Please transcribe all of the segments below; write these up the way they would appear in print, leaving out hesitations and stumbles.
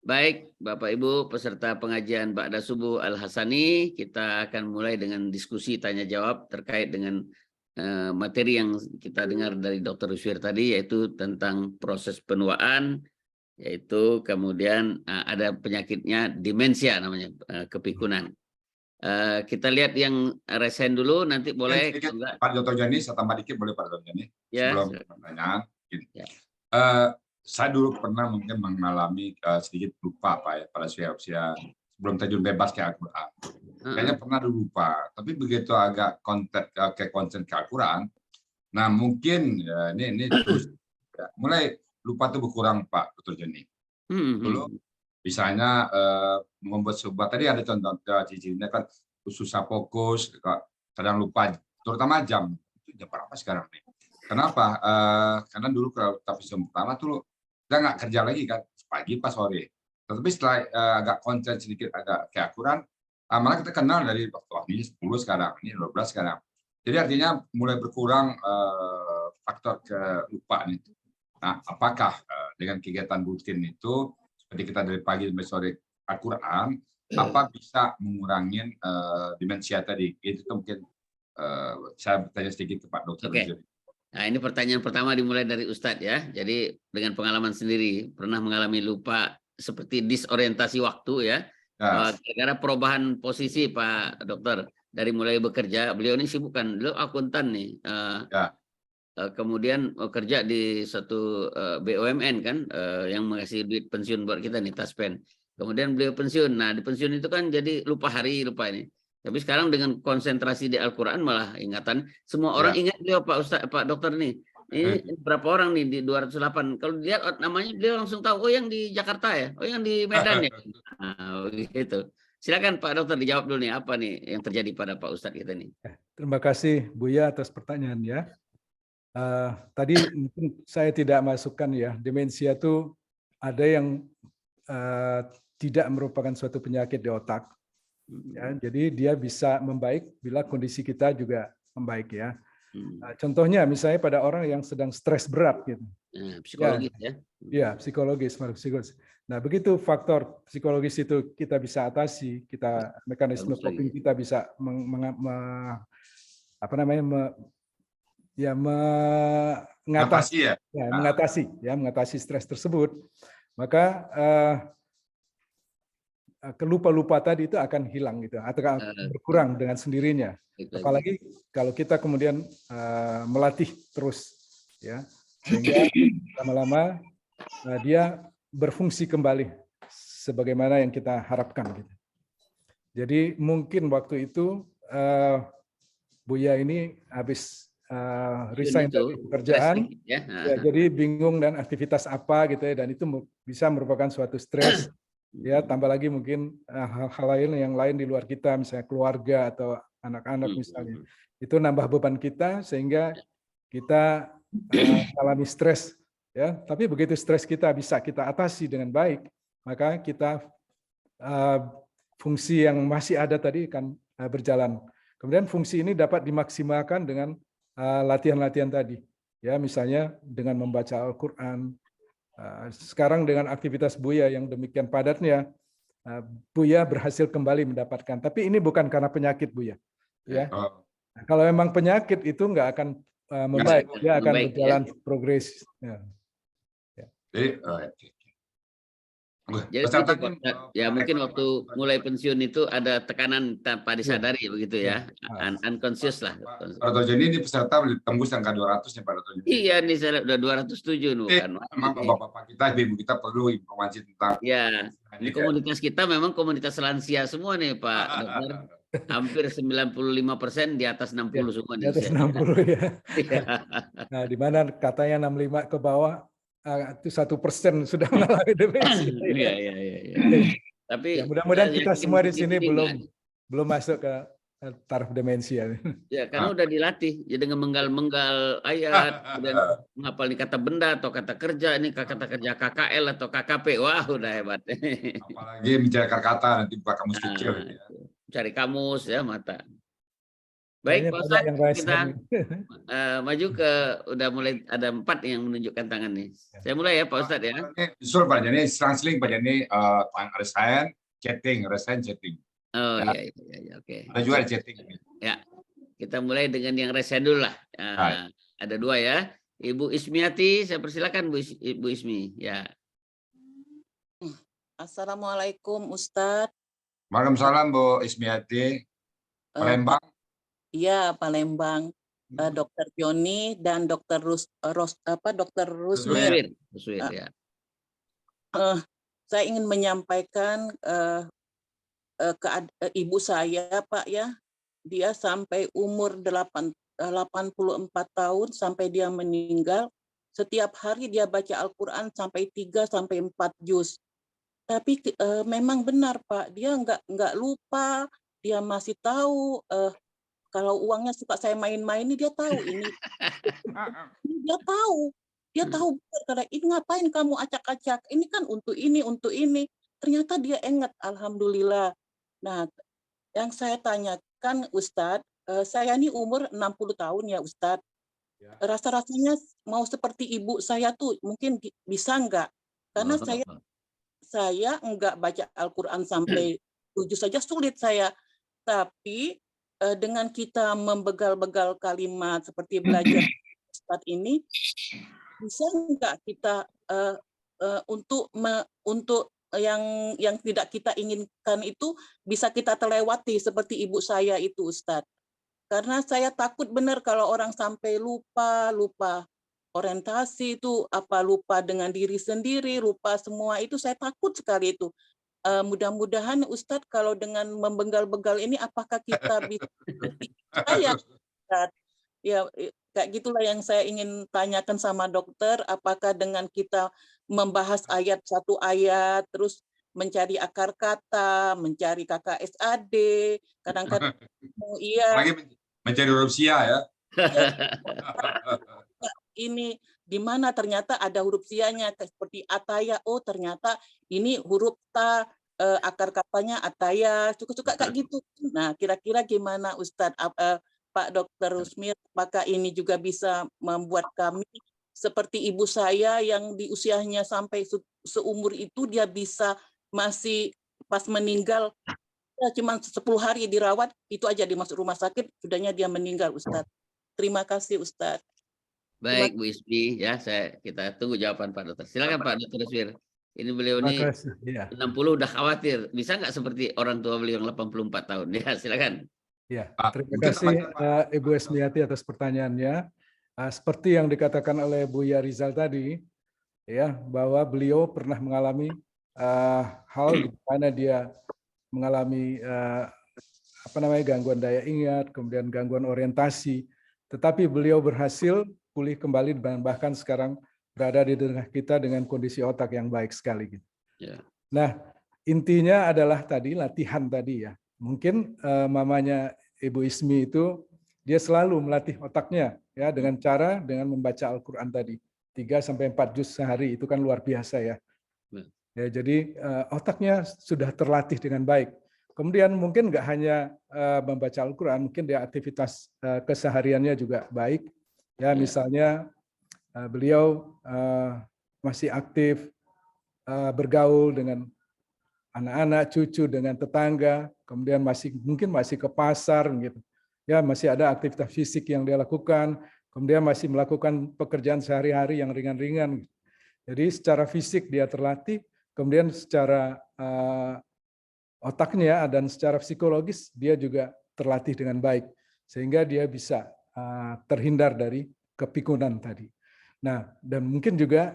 Baik, Bapak Ibu peserta pengajian Ba'da Subuh Al-Hasani, kita akan mulai dengan diskusi tanya jawab terkait dengan materi yang kita dengar dari Dr. Ruswir tadi, yaitu tentang proses penuaan, yaitu kemudian ada penyakitnya demensia namanya, kepikunan. Kita lihat yang resen dulu, nanti Mungkin boleh sedikit enggak? Pak Dr. Joni, saya tambah dikit boleh Pak Dr. Joni Ya, sebelum pertanyaan. Gini. ya. Saya dulu pernah mungkin mengalami sedikit lupa Pak ya pada usia sebelum terjun bebas ke Al-Quran. Kayaknya pernah dulu lupa, tapi begitu agak konsen ke Al-Quran, nah mungkin ya, ini terus ya, mulai lupa itu berkurang Pak Dr. Joni. Dulu misalnya membuat sebuah, tadi ada contoh ciri-cirinya kan susah fokus, kadang lupa, terutama jam. Itu jam berapa sekarang nih? Kenapa? Karena dulu kalau tapi jam pertama tuh kita nggak kerja lagi kan, pagi pas sore. Tetapi setelah agak konsen sedikit, agak keakuran, malah kita kenal dari waktu ini 10 sekarang, ini 12 sekarang. Jadi artinya mulai berkurang faktor kelupaan itu. Nah, apakah dengan kegiatan rutin itu seperti kita dari pagi sampai sore Al-Quran, apa bisa mengurangi demensia tadi? Itu mungkin saya bertanya sedikit ke Pak Dokter. Oke. Nah, ini pertanyaan pertama dimulai dari Ustadz ya. Jadi dengan pengalaman sendiri, pernah mengalami lupa seperti disorientasi waktu ya. Ya. Gara-gara perubahan posisi Pak Dokter. Dari mulai bekerja, beliau ini sibuk kan, beliau akuntan nih. Ya. Kemudian kerja di satu BUMN kan, yang mengasih duit pensiun buat kita nih, Taspen. Kemudian beliau pensiun. Nah, di pensiun itu kan jadi lupa hari, lupa ini. Tapi sekarang dengan konsentrasi di Al-Quran malah ingatan. Semua orang Ya. ingat beliau Pak Ustaz, Pak Dokter nih. Ini berapa orang nih di 208. Kalau dilihat namanya beliau langsung tahu, oh yang di Jakarta ya, oh yang di Medan ya. Nah, begitu. Silakan Pak Dokter dijawab dulu nih, apa nih yang terjadi pada Pak Ustadz kita nih. Terima kasih Buya atas pertanyaannya. Tadi mungkin saya tidak masukkan ya, demensia itu ada yang tidak merupakan suatu penyakit di otak. Ya, jadi dia bisa membaik bila kondisi kita juga membaik ya. Contohnya misalnya pada orang yang sedang stres berat gitu. Psikologis ya. Iya, psikologis. Nah, begitu faktor psikologis itu kita bisa atasi, kita mekanisme coping kita bisa mengatasi stres tersebut, maka kelupa-lupa tadi itu akan hilang gitu, atau berkurang dengan sendirinya. Apalagi kalau kita kemudian melatih terus, ya, sehingga lama-lama dia berfungsi kembali sebagaimana yang kita harapkan gitu. Jadi mungkin waktu itu Buya ini habis resign dari pekerjaan, ya, jadi bingung dan aktivitas apa gitu ya, dan itu bisa merupakan suatu stres, ya, tambah lagi mungkin hal-hal lain yang lain di luar kita, misalnya keluarga atau anak-anak misalnya, itu nambah beban kita sehingga kita mengalami stres, ya. Tapi begitu stres kita bisa kita atasi dengan baik, maka kita fungsi yang masih ada tadi akan berjalan. Kemudian fungsi ini dapat dimaksimalkan dengan latihan-latihan tadi, ya, misalnya dengan membaca Al-Quran. Sekarang dengan aktivitas Buya yang demikian padatnya, Buya berhasil kembali mendapatkan. Tapi ini bukan karena penyakit Buya, ya. Nah, kalau memang penyakit itu nggak akan membaik, dia akan berjalan progres. Ya. Jadi ya mungkin waktu mulai pensiun itu ada tekanan tanpa disadari begitu ya, unconscious lah. Pak Dr. Joni ini peserta tembus angka 200 ya Pak Dr. Joni. Iya nih saya udah 207 kan. Memang bapak-bapak kita, ibu kita perlu informasi tentang. Ya, di komunitas kita memang komunitas lansia semua nih Pak Dokter. Hampir 95% di atas 60 semua di atas 60 ya. Nah, di mana katanya 65 ke bawah itu 1% sudah mengalami demensi. Iya. Tapi ya, mudah-mudahan kita semua di sini belum masuk ke taraf demensia. Ya, karena udah dilatih, ya dengan menggal-menggal ayat, dan menghafal nih kata benda atau kata kerja, ini kata kerja KKL atau KKP, wah udah hebat. Apalagi mencari kata nanti buka kamus kecil. Cari kamus ya mata. Baik, Kayaknya Pak banyak Ustadz, yang raise kita hand ini. maju ke udah mulai ada 4 yang menunjukkan tangan nih. Saya mulai ya Pak Ustadz ya. Usul Pak Jani, translink Pak Jani, resign, chatting, resign, chatting. Oh Ya. iya, oke. Ada juga ada chatting. Ya, kita mulai dengan yang resen dulu lah. Ada 2 ya. Ibu Ismiati, saya persilakan Ibu Ismi. Ya. Assalamualaikum Ustadz. Waalaikumsalam Bu Ismiati. Palembang. Iya, Palembang. Dokter Joni dan Dokter Dokter Rusmir. Rusmir, ya. Saya ingin menyampaikan ke ibu saya, Pak ya. Dia sampai umur 84 tahun sampai dia meninggal. Setiap hari dia baca Al-Quran sampai 3 sampai 4 juz. Tapi memang benar Pak, dia nggak lupa, dia masih tahu kalau uangnya suka saya main-main, dia tahu ini. Dia tahu karena ini ngapain kamu acak-acak, ini kan untuk ini. Ternyata dia ingat, alhamdulillah. Nah, yang saya tanyakan Ustadz, saya ini umur 60 tahun ya Ustadz. Rasa-rasanya mau seperti ibu saya tuh mungkin bisa nggak? Karena saya enggak baca Al-Quran sampai 7 saja sulit saya. Tapi dengan kita membegal-begal kalimat seperti belajar Ustadz ini, bisa enggak kita untuk yang tidak kita inginkan itu bisa kita terlewati seperti ibu saya itu Ustadz. Karena saya takut benar kalau orang sampai lupa orientasi itu, lupa dengan diri sendiri, lupa semua itu, saya takut sekali itu. Mudah-mudahan Ustadz kalau dengan membegal-begal ini apakah kita bisa percaya? Ya kayak gitulah yang saya ingin tanyakan sama dokter, apakah dengan kita membahas satu ayat terus mencari akar kata, mencari KKSAD, kadang-kadang Lagi mencari rupiah ya. Ini di mana ternyata ada huruf sianya seperti ataya, oh ternyata ini huruf ta, akar katanya ataya, suka-suka kayak gitu. Nah, kira-kira gimana Ustadz, Pak Dr. Rusmir, apakah ini juga bisa membuat kami seperti ibu saya yang di usianya sampai seumur itu dia bisa masih pas meninggal cuma 10 hari dirawat, itu aja dimasuk rumah sakit, sudahnya dia meninggal Ustadz. Terima kasih Ustadz. Baik Bu Ismi, ya kita tunggu jawaban Pak Dokter. Silakan Pak Dokter Rusmir. Ini beliau ini 60 udah khawatir. Bisa nggak seperti orang tua beliau yang 84 tahun? Ya, silakan. Ya, terima kasih Ibu Ismiati atas pertanyaannya. Seperti yang dikatakan oleh Bu Yarizal tadi, ya bahwa beliau pernah mengalami hal di mana dia mengalami gangguan daya ingat, kemudian gangguan orientasi, tetapi beliau berhasil pulih kembali dan bahkan sekarang berada di tengah kita dengan kondisi otak yang baik sekali. Ya. Nah, intinya adalah tadi latihan tadi ya. Mungkin mamanya Ibu Ismi itu dia selalu melatih otaknya ya dengan membaca Al-Qur'an tadi 3 sampai 4 juz sehari, itu kan luar biasa ya. Ya, jadi otaknya sudah terlatih dengan baik. Kemudian mungkin nggak hanya membaca Al-Qur'an, mungkin dia aktivitas kesehariannya juga baik. Ya, misalnya beliau masih aktif bergaul dengan anak-anak, cucu, dengan tetangga, kemudian mungkin masih ke pasar gitu. Ya, masih ada aktivitas fisik yang dia lakukan, kemudian masih melakukan pekerjaan sehari-hari yang ringan-ringan. Jadi secara fisik dia terlatih, kemudian secara otaknya dan secara psikologis dia juga terlatih dengan baik, sehingga dia bisa terhindar dari kepikunan tadi. Nah, dan mungkin juga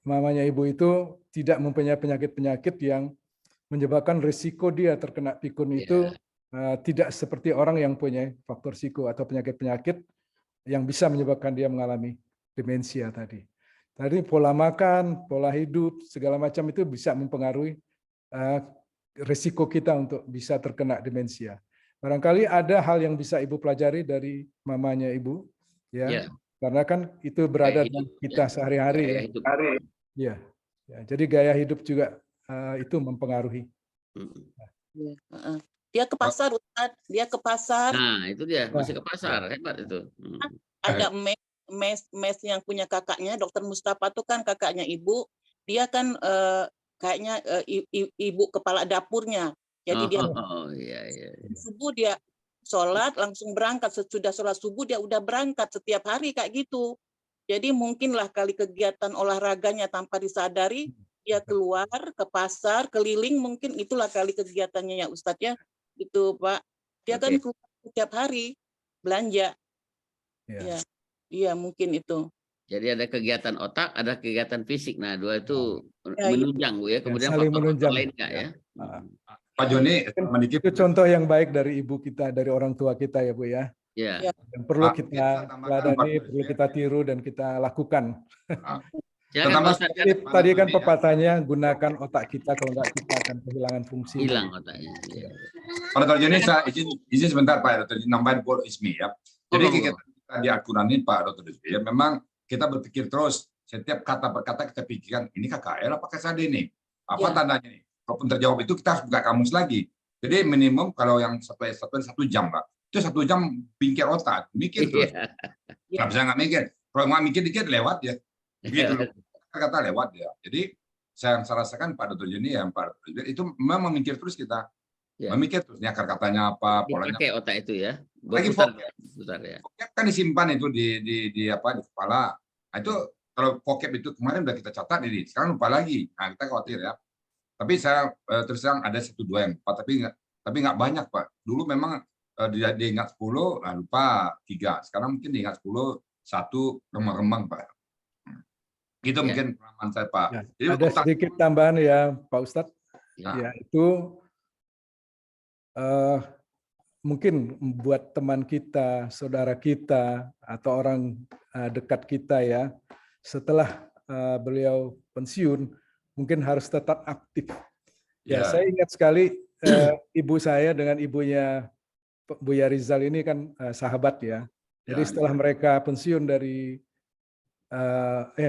mamanya ibu itu tidak mempunyai penyakit-penyakit yang menyebabkan risiko dia terkena pikun itu tidak seperti orang yang punya faktor risiko atau penyakit-penyakit yang bisa menyebabkan dia mengalami demensia tadi. Tadi pola makan, pola hidup, segala macam itu bisa mempengaruhi risiko kita untuk bisa terkena demensia. Barangkali ada hal yang bisa Ibu pelajari dari mamanya Ibu, ya, karena kan itu berada di kita sehari-hari. Ya, jadi gaya hidup juga itu mempengaruhi. Dia ke pasar, Ustaz. Dia ke pasar. Nah, itu dia, masih ke pasar, hebat itu. Ada mes yang punya kakaknya, Dokter Mustafa tuh kan kakaknya ibu. Dia kan kayaknya ibu kepala dapurnya. Jadi dia Iya. subuh dia sholat langsung berangkat, sesudah sholat subuh dia udah berangkat setiap hari kayak gitu. Jadi mungkinlah kali kegiatan olahraganya tanpa disadari dia keluar ke pasar keliling, mungkin itulah kali kegiatannya ya Ustadz ya, itu Pak. Dia kan keluar setiap hari belanja. Iya mungkin itu. Jadi ada kegiatan otak, ada kegiatan fisik. Nah, dua itu menunjang Bu ya. Kemudian saling faktor menunjang. lain enggak ya? Pak Joni, itu contoh yang baik dari ibu kita, dari orang tua kita ya Bu ya. Iya. Yang perlu kita teladani, perlu kita tiru dan kita lakukan. Tadi kan pepatahnya gunakan otak kita, kalau enggak kita akan kehilangan fungsi. Hilang otaknya. Pak Dr. Joni, saya izin sebentar Pak Dr. nambahin Paul Ismi ya. Jadi kita di Al-Quran ini Pak Dr. Ismi ya, memang kita berpikir terus setiap kata per kata kita pikirkan ini KKL apa KSAD ini, apa tandanya ini. Kalaupun terjawab itu kita harus buka kamus lagi. Jadi minimum kalau yang satu jam Pak, itu 1 jam pikir otak, mikir terus. Nggak bisa nggak mikir. Kalau nggak mikir dikit lewat ya. Begitu kata lewat ya. Jadi saya rasakan Pak Dr. Joni ya, Pak Dr. itu memang memikir terus kita. Memikir terus akar katanya apa, polanya. Pakai otak itu ya. Lagi putar ya. Kan disimpan itu di kepala. Nah, itu kalau vocab itu kemarin udah kita catat ini, sekarang lupa lagi. Nah, kita khawatir ya. Tapi saya terus terang ada 1, 2 yang lupa, tapi nggak banyak Pak. Dulu memang diingat 10, nah lupa 3. Sekarang mungkin diingat 10, 1 remang-remang Pak. Gitu mungkin pengalaman saya Pak. Ya, jadi ada sedikit tambahan ya Pak Ustadz. Ya itu mungkin buat teman kita, saudara kita, atau orang dekat kita ya, setelah beliau pensiun, mungkin harus tetap aktif. Ya, saya ingat sekali ibu saya dengan ibunya Buya Rizal ini kan sahabat ya. Jadi setelah mereka pensiun dari,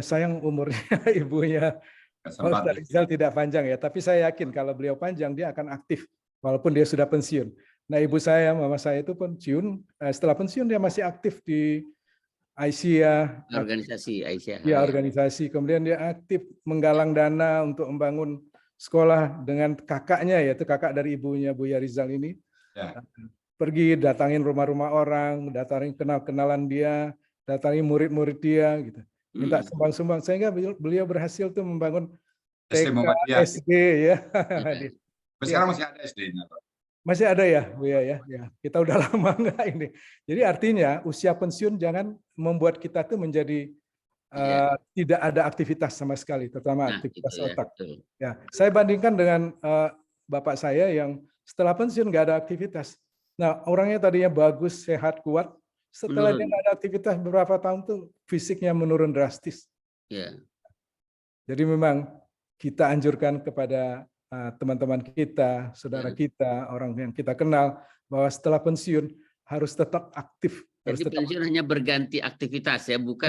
sayang umurnya ibunya Ustaz Rizal tidak panjang ya, tapi saya yakin kalau beliau panjang dia akan aktif walaupun dia sudah pensiun. Nah ibu saya, mama saya itu pensiun, setelah pensiun dia masih aktif di Aisyah. Organisasi Aisyah. Ya, organisasi. Kemudian dia aktif menggalang dana untuk membangun sekolah dengan kakaknya, yaitu kakak dari ibunya Buya Rizal ini. Pergi datangin rumah-rumah orang, datangin kenal-kenalan dia, datangin murid-murid dia, gitu. Minta sumbang-sumbang, sehingga beliau berhasil tuh membangun TK, SD ya. Sekarang masih ada SD-nya, Pak. Masih ada ya, Bu ya. Kita udah lama enggak ini. Jadi artinya usia pensiun jangan membuat kita tuh menjadi tidak ada aktivitas sama sekali, terutama aktivitas otak. Ya, saya bandingkan dengan bapak saya yang setelah pensiun nggak ada aktivitas. Nah, orangnya tadinya bagus, sehat, kuat. Setelah dia nggak ada aktivitas beberapa tahun tuh fisiknya menurun drastis. Jadi memang kita anjurkan kepada teman-teman kita, saudara kita, orang yang kita kenal, bahwa setelah pensiun harus tetap aktif. Jadi pensiun hanya berganti aktivitas ya, bukan.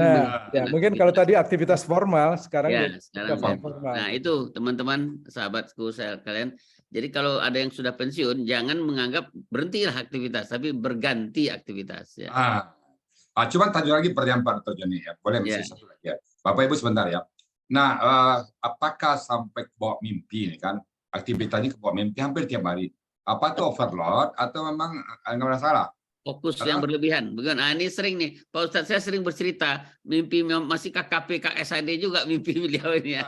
Mungkin kalau tadi aktivitas formal, sekarang formal. Nah itu teman-teman, sahabatku kalian. Jadi kalau ada yang sudah pensiun, jangan menganggap berhentilah aktivitas, tapi berganti aktivitas. Ya. Cuman tanya lagi pertanyaan Pak Dr. Joni ya, boleh masih satu lagi ya, Bapak Ibu sebentar ya. Nah, apakah sampai bawa mimpi ini kan? Aktivitasnya ke bawah mimpi hampir tiap hari. Apa itu overload atau memang nggak masalah? Fokus yang berlebihan. Bukan, ini sering nih, Pak Ustadz saya sering bercerita, mimpi masih KKP, KSAD juga mimpi beliau ini.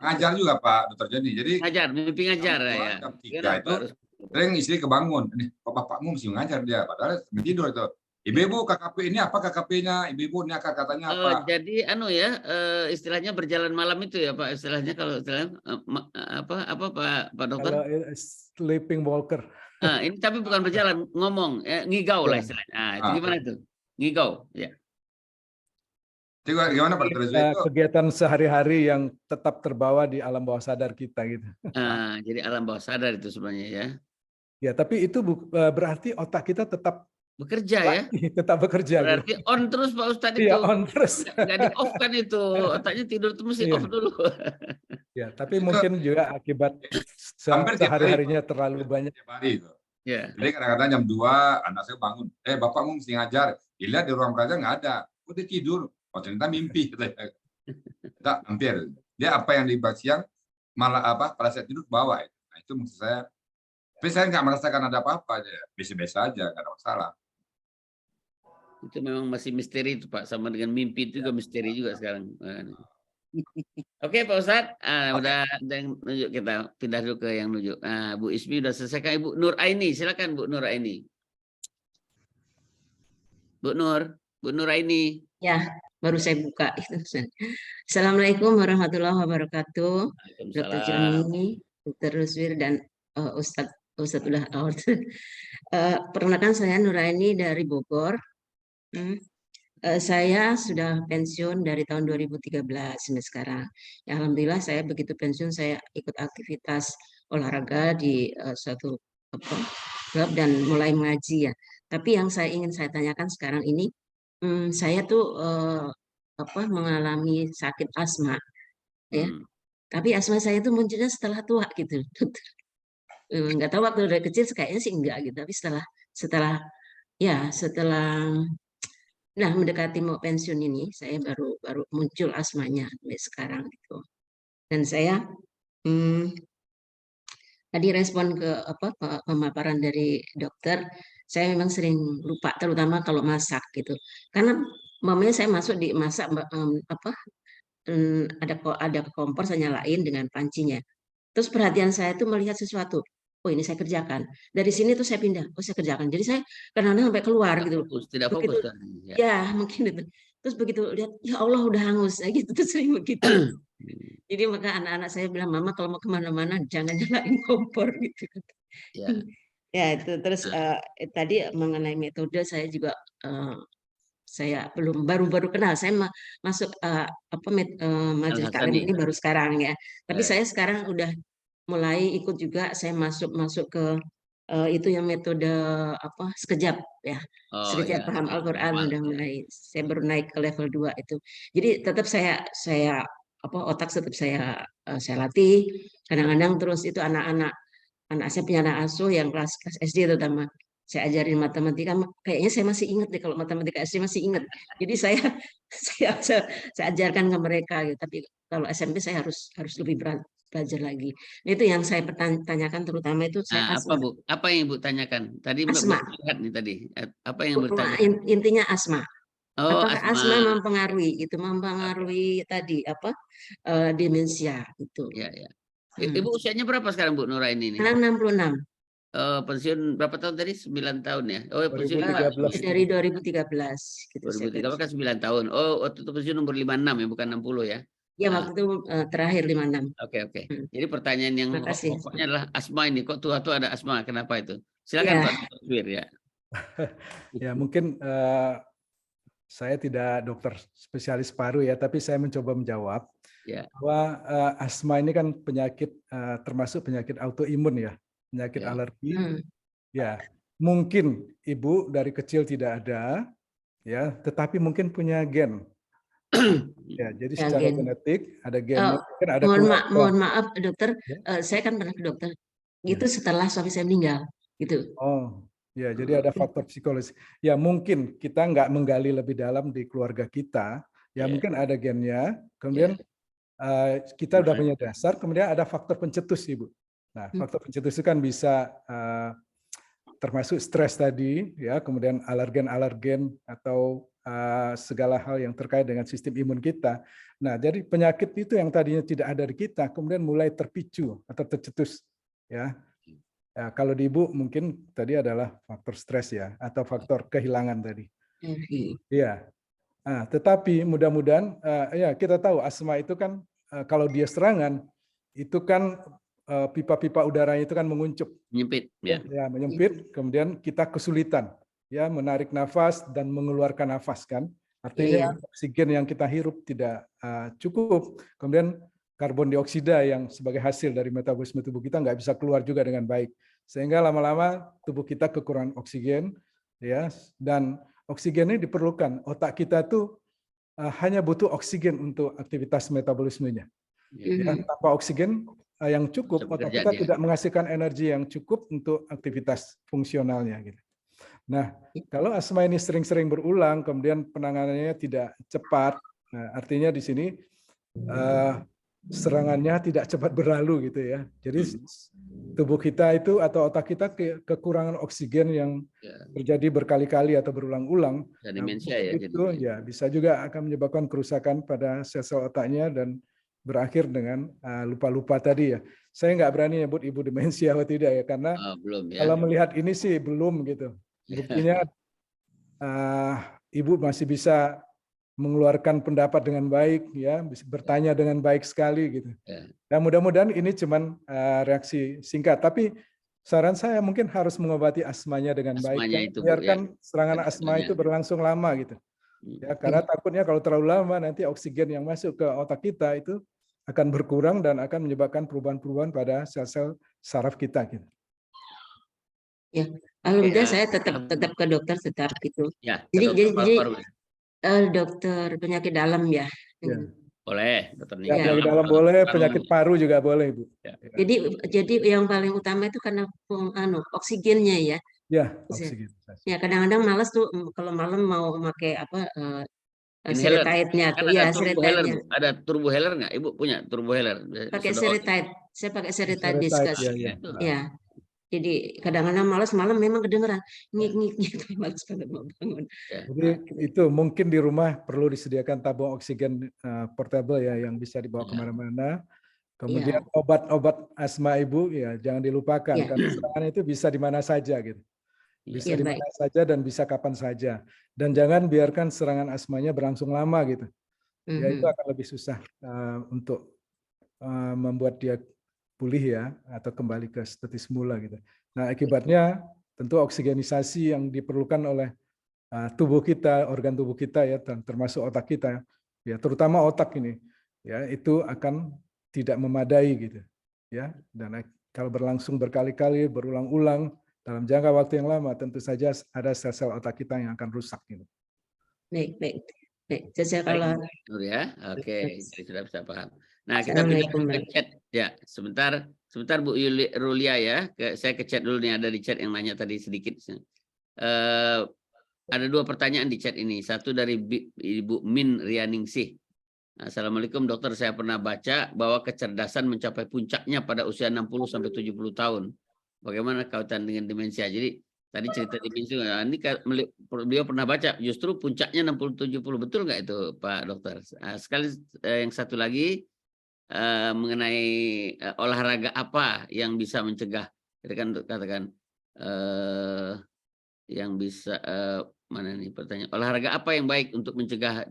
Ngajar juga Pak Dr. Joni. Jadi ngajar, mimpi ngajar ya. Jam 3 itu sering istri kebangun. Nih, bapakmu mesti ngajar dia. Padahal tidur itu. Ibu-ibu KKP ini apa KKP-nya? Ibu-ibu ini akar katanya apa? Jadi istilahnya berjalan malam itu ya Pak, istilahnya kalau istilahnya apa Pak Dokter? Kalau sleeping walker. Ini tapi bukan berjalan, ngomong, ngigau lah istilahnya. Itu gimana itu? Ngigau, ya. Gimana Pak Dokter? Kegiatan sehari-hari yang tetap terbawa di alam bawah sadar kita gitu. Jadi alam bawah sadar itu sebenarnya ya. Ya, tapi itu berarti otak kita tetap bekerja ya, tetap bekerja. Berarti on terus Pak Ustadz itu. Iya, on terus. Nggak di off kan itu, otaknya tidur itu mesti off dulu. Ya, tapi mungkin juga akibat sehari-harinya terlalu banyak. Ya. Jadi kadang-kadang jam 2 anak saya bangun, bapak mau mesti ngajar, dilihat di ruang belajar nggak ada, udah tidur, oh ternyata mimpi, kita hampir. Dia apa yang dibahas siang malah pada saat tidur bawa. Nah, itu maksud saya. Tapi saya nggak merasakan ada apa-apa, biasa-biasa aja, nggak ada masalah. Itu memang masih misteri itu Pak, sama dengan mimpi itu juga misteri juga sekarang. Oke Pak Ustadz, udah ada yang nunjuk, kita pindah dulu ke yang nunjuk. Bu Ismi udah selesai, Ibu Nur Aini, silakan Bu Nur Aini. Bu Nur Aini. Ya, baru saya buka itu. Assalamualaikum warahmatullahi wabarakatuh. Dr. Joni, Dr. Ruswir, dan Ustadz udah out. Perkenalkan, saya Nuraini dari Bogor. Saya sudah pensiun dari tahun 2013 sampai sekarang. Ya, alhamdulillah saya begitu pensiun saya ikut aktivitas olahraga di suatu klub dan mulai mengaji ya. Tapi yang ingin saya tanyakan sekarang ini, saya tuh mengalami sakit asma, ya. Tapi asma saya tuh munculnya setelah tua gitu, dokter. Nggak tahu waktu dari kecil kayaknya sih enggak gitu, tapi setelah mendekati mau pensiun ini, saya baru muncul asmanya sampai sekarang gitu. Dan saya tadi respon ke pemaparan dari dokter, saya memang sering lupa, terutama kalau masak gitu. Karena mamanya saya masuk di masak ada kompor saya nyalain dengan pancinya. Terus perhatian saya itu melihat sesuatu. Oh ini saya kerjakan. Dari sini tuh saya pindah. Oh saya kerjakan. Jadi saya kadang-kadang sampai keluar gitu. Tidak fokus. Ya mungkin itu. Terus begitu lihat, ya Allah udah hangus. Gitu tuh sering begitu. Jadi maka anak-anak saya bilang, Mama kalau mau kemana-mana jangan nyalain kompor gitu. Ya, ya itu terus tadi mengenai metode saya juga saya baru kenal. Saya masuk majelis taklim ini baru sekarang ya. Tapi saya sekarang udah mulai ikut juga. Saya masuk ke itu yang metode sekejap ya. Sekejap paham Al-Qur'an udah mulai. Saya baru naik ke level 2 itu. Jadi tetap saya otak tetap saya latih. Kadang-kadang terus itu anak saya punya anak asuh yang kelas SD terutama. Saya ajarin matematika, kayaknya saya masih ingat deh kalau matematika SD masih ingat. Jadi saya ajarkan ke mereka gitu. Tapi kalau SMP saya harus lebih belajar lagi. Itu yang saya tanyakan terutama itu saya asma. Apa yang Ibu tanyakan? Tadi asma. Nih tadi. Apa yang bertanya? Intinya asma. Oh, apakah asma mempengaruhi tadi demensia itu. Ya. Ibu usianya berapa sekarang Bu Nuraini ini? Sekarang 66. Pensiun berapa tahun tadi? 9 tahun ya? Oh, pensiun 2013. Dari 2013. Gitu, 2013 kan 9 tahun. Oh, waktu itu pensiun umur 56 ya, bukan 60 ya? Ya, waktu itu terakhir 56. Oke. Jadi pertanyaan yang pokoknya adalah asma ini. Kok tua-tua ada asma? Kenapa itu? Silakan Pak Dr. ya. Ya, mungkin saya tidak dokter spesialis paru ya, tapi saya mencoba menjawab bahwa asma ini kan penyakit termasuk penyakit autoimun ya, penyakit alergi. Ya, mungkin Ibu dari kecil tidak ada, ya, tetapi mungkin punya gen. Ya, jadi secara genetik ada gen. Mohon maaf dokter, saya kan pernah ke dokter. Itu setelah suami saya meninggal, gitu. Oh. Ya, jadi ada faktor psikologis. Ya, mungkin kita nggak menggali lebih dalam di keluarga kita. Ya, mungkin ada gennya. Kemudian kita udah punya dasar. Kemudian ada faktor pencetus, Ibu. Nah, faktor pencetus itu kan bisa termasuk stres tadi, ya. Kemudian alergen atau segala hal yang terkait dengan sistem imun kita. Nah, jadi penyakit itu yang tadinya tidak ada di kita, kemudian mulai terpicu atau tercetus, ya. Ya, kalau di Ibu mungkin tadi adalah faktor stres ya, atau faktor kehilangan tadi. Iya. Nah, tetapi mudah-mudahan ya kita tahu asma itu kan kalau dia serangan itu kan pipa-pipa udaranya itu kan menguncup. Menyempit. Ya, menyempit. Kemudian kita kesulitan ya menarik nafas dan mengeluarkan nafas kan. Artinya oksigen yang kita hirup tidak cukup. Kemudian karbon dioksida yang sebagai hasil dari metabolisme tubuh kita nggak bisa keluar juga dengan baik, sehingga lama-lama tubuh kita kekurangan oksigen, ya. Dan oksigen ini diperlukan. Otak kita tuh hanya butuh oksigen untuk aktivitas metabolismenya. Ya, tanpa oksigen yang cukup, Bisa otak bekerja kita dia. tidak menghasilkan energi yang cukup untuk aktivitas fungsionalnya gitu. Nah, kalau asma ini sering-sering berulang, kemudian penanganannya tidak cepat, nah, artinya di sini serangannya tidak cepat berlalu gitu ya. Jadi tubuh kita itu atau otak kita kekurangan oksigen yang Ya, terjadi berkali-kali atau berulang-ulang. bisa Nah, demensia ya. itu ya bisa juga akan menyebabkan kerusakan pada sel-sel otaknya dan berakhir dengan lupa-lupa tadi ya. Saya nggak berani nyebut ibu demensia atau tidak ya, karena Belum ya. kalau melihat ini sih belum gitu. Buktinya ibu masih bisa mengeluarkan pendapat dengan baik, ya, bertanya dengan baik sekali gitu. Ya. Dan mudah-mudahan ini cuman reaksi singkat. Tapi saran saya mungkin harus mengobati asmanya dengan baik. Asmanya Jangan itu, Bu, biarkan ya. serangan Tadi asma katanya. itu berlangsung lama gitu. Ya, karena takutnya kalau terlalu lama nanti oksigen yang masuk ke otak kita itu akan berkurang dan akan menyebabkan perubahan-perubahan pada sel-sel saraf kita gitu. Ya, alhamdulillah Ya. saya tetap ke dokter tetap gitu. Ya, Jadi paru-paru. dokter penyakit dalam ya. Ya. Boleh, dokter Ya, Nika. penyakit dalam boleh, penyakit paru juga boleh, Bu. Ya. Jadi yang paling utama itu karena oksigennya ya. Ya, oksigen. Ya kadang-kadang malas tuh kalau malam mau pakai apa Inhaler. seretide-nya Kan tuh ada ya turbo healer, seretide-nya. Bu. Ada turbo healer nggak? Ibu punya turbo healer? Pakai Sudah seretide. Saya pakai seretide Seretide, diskus. ya, ya. Ya. Jadi kadang-kadang malas malam memang kedengeran ngik-ngik gitu malas banget mau bangun. Ya. Jadi itu mungkin di rumah perlu disediakan tabung oksigen portable ya yang bisa dibawa Ya. kemana-mana. Kemudian obat-obat asma ibu ya jangan dilupakan Ya. karena serangan itu bisa di mana saja gitu. Bisa Ya, di mana saja dan bisa kapan saja. Dan jangan biarkan serangan asmanya berlangsung lama gitu. Ya itu akan lebih susah untuk membuat dia pulih ya atau kembali ke seperti semula gitu. Nah, akibatnya tentu oksigenisasi yang diperlukan oleh tubuh kita, organ tubuh kita ya termasuk otak kita ya, terutama otak ini ya itu akan tidak memadai gitu. Ya, dan kalau berlangsung berkali-kali berulang-ulang dalam jangka waktu yang lama tentu saja ada sel-sel otak kita yang akan rusak gitu. Baik. Jadi kalau Ya, oke, sudah bisa paham. Nah, kita pindah ke chat ya. Sebentar Bu Rulia ya. Saya ke chat dulu nih, ada di chat yang nanya tadi sedikit. Ada 2 pertanyaan di chat ini. Satu dari Ibu Min Rianingsih. Assalamualaikum dokter, saya pernah baca bahwa kecerdasan mencapai puncaknya pada usia 60 sampai 70 tahun. Bagaimana kaitan dengan demensia? Jadi tadi cerita demensia, ini beliau pernah baca justru puncaknya 60-70, betul nggak itu Pak Dokter? Sekali yang satu lagi mengenai olahraga apa yang bisa mencegah? Jadi kan katakan yang bisa mana nih pertanyaan? Olahraga apa yang baik untuk mencegah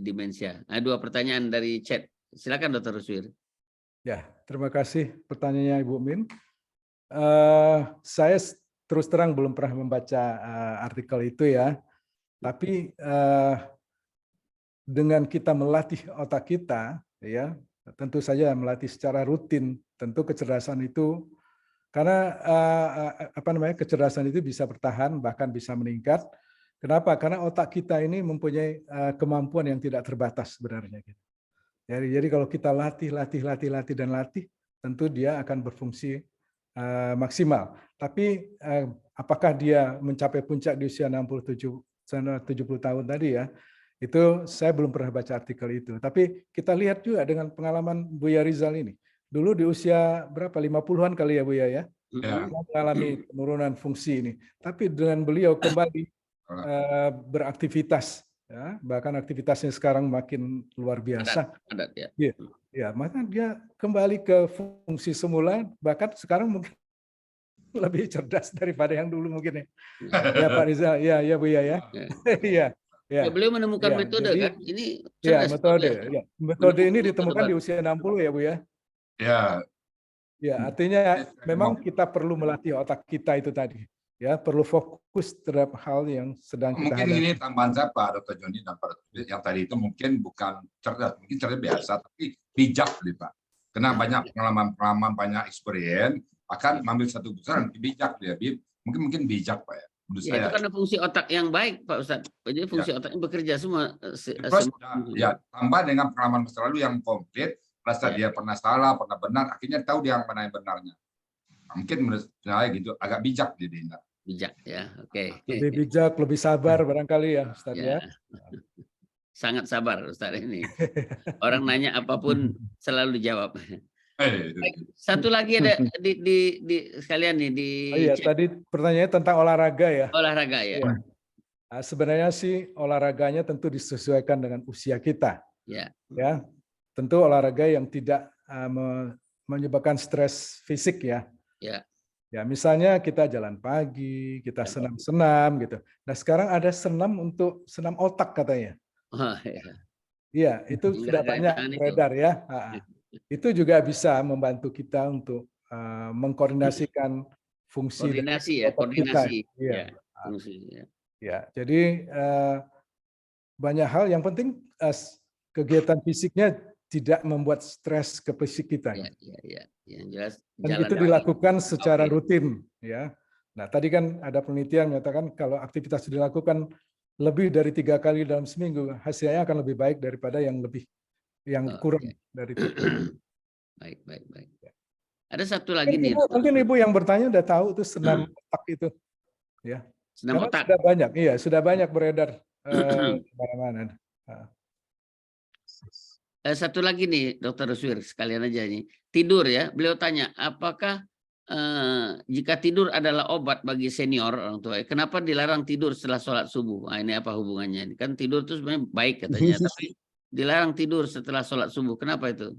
demensia? 2 pertanyaan dari chat. Silakan Dokter Ruswir. Ya, terima kasih pertanyaannya Ibu Min. Saya terus terang belum pernah membaca artikel itu ya, tapi dengan kita melatih otak kita, ya tentu saja melatih secara rutin, tentu kecerdasan itu karena kecerdasan itu bisa bertahan bahkan bisa meningkat. Kenapa? Karena otak kita ini mempunyai kemampuan yang tidak terbatas sebenarnya. Jadi kalau kita latih, tentu dia akan berfungsi maksimal. Tapi apakah dia mencapai puncak di usia 60-70 tahun tadi ya, itu saya belum pernah baca artikel itu. Tapi kita lihat juga dengan pengalaman Buya Rizal ini. Dulu di usia berapa, 50-an kali ya Buya ya, mengalami penurunan fungsi ini. Tapi dengan beliau kembali beraktivitas, ya, bahkan aktivitasnya sekarang makin luar biasa. Ya, maka dia kembali ke fungsi semula, bahkan sekarang mungkin lebih cerdas daripada yang dulu mungkin ya. Ya Pak Rizal, ya Bu ya. Iya. Ya, beliau menemukan metode jadi, kan? Ini cerdas. Metode ini ditemukan di usia 60 ya Bu ya. Ya, artinya memang kita perlu melatih otak kita itu tadi. Ya, perlu fokus terhadap hal yang sedang kita hadapi. Mungkin ini tambahan saya Pak Dr. Joni dan Pak Dr. yang tadi itu mungkin bukan cerdas, mungkin cerdas biasa, tapi bijak nih Pak. Karena banyak pengalaman, banyak experience, akan mengambil satu keputusan bijak dia. Mungkin bijak Pak ya. Ya, itu karena fungsi otak yang baik Pak Ustadz. Jadi fungsi otaknya bekerja semua. Terus, ya, tambah dengan pengalaman masa lalu yang komplit, pada saat dia pernah salah, pernah benar, akhirnya tahu dia yang mana yang benarnya. Mungkin menurut saya gitu, agak bijak jadinya. Bijak ya, oke. Lebih bijak, lebih sabar barangkali ya Ustaz ya. Ya. Sangat sabar Ustaz ini. Orang nanya apapun selalu dijawab. Baik, satu lagi ada di sekalian nih di Oh iya, tadi pertanyaannya tentang olahraga ya. olahraga ya. Iya. Nah, sebenarnya sih olahraganya tentu disesuaikan dengan usia kita. Ya. Ya, tentu olahraga yang tidak menyebabkan stres fisik ya. Ya. Ya, misalnya kita jalan pagi, kita senam-senam gitu. Nah, sekarang ada senam otak katanya. Oh, ya. Iya, itu sudah banyak beredar ya. Itu juga bisa membantu kita untuk mengkoordinasikan fungsi Koordinasi ya, otak koordinasi. kita. Iya. Ya, fungsi ya. Ya, jadi banyak hal yang penting kegiatan fisiknya tidak membuat stres ke fisik kita. Ya, ya, ya. Yang jelas Dan jalan itu pagi. dilakukan secara Oke. rutin, ya. Nah, tadi kan ada penelitian menyatakan kalau aktivitas dilakukan lebih dari 3 kali dalam seminggu, hasilnya akan lebih baik daripada yang kurang dari itu. Baik, baik, baik. Ada satu lagi nih. Mungkin Ibu yang bertanya udah tahu itu senam otak itu, ya. Senam Karena otak. sudah banyak, iya, sudah banyak beredar di mana-mana. Satu lagi nih, Dokter Ruswir, sekalian aja nih. Tidur ya, beliau tanya, apakah jika tidur adalah obat bagi senior orang tua, kenapa dilarang tidur setelah sholat subuh? Nah, ini apa hubungannya? Kan tidur itu sebenarnya baik katanya, tapi dilarang tidur setelah sholat subuh. Kenapa itu?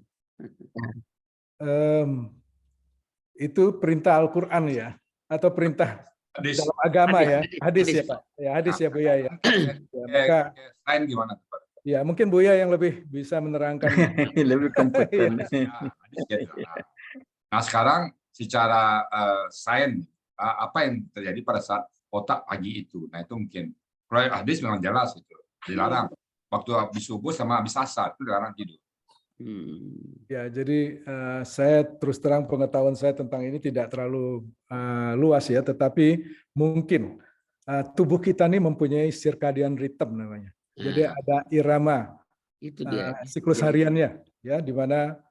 Itu perintah Al-Quran ya, atau perintah dalam agama ya, hadis ya Pak, ya hadis ya Buya ya. Maka lain gimana Pak? Ya, mungkin Buya yang lebih bisa menerangkan. Lebih kompeten. Nah, sekarang secara sains, apa yang terjadi pada saat otak pagi itu? Nah, itu mungkin. Kalau hadis memang jelas itu. Dilarang. Waktu habis subuh sama habis asar, itu dilarang tidur. Ya, jadi saya terus terang pengetahuan saya tentang ini tidak terlalu luas ya, tetapi mungkin tubuh kita ini mempunyai circadian rhythm namanya. Jadi ada irama itu dia. siklus hariannya, ya, di mana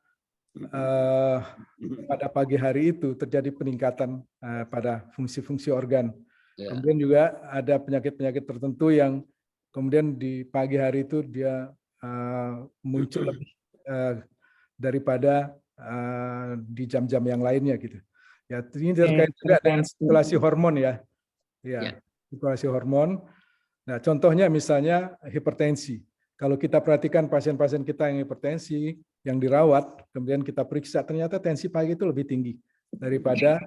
pada pagi hari itu terjadi peningkatan pada fungsi-fungsi organ. Ya. Kemudian juga ada penyakit-penyakit tertentu yang kemudian di pagi hari itu dia muncul lebih daripada di jam-jam yang lainnya gitu. Ya, ini terkait juga dengan sirkulasi hormon ya. Ya, sirkulasi hormon. Nah, contohnya misalnya hipertensi. Kalau kita perhatikan pasien-pasien kita yang hipertensi, yang dirawat, kemudian kita periksa, ternyata tensi pagi itu lebih tinggi daripada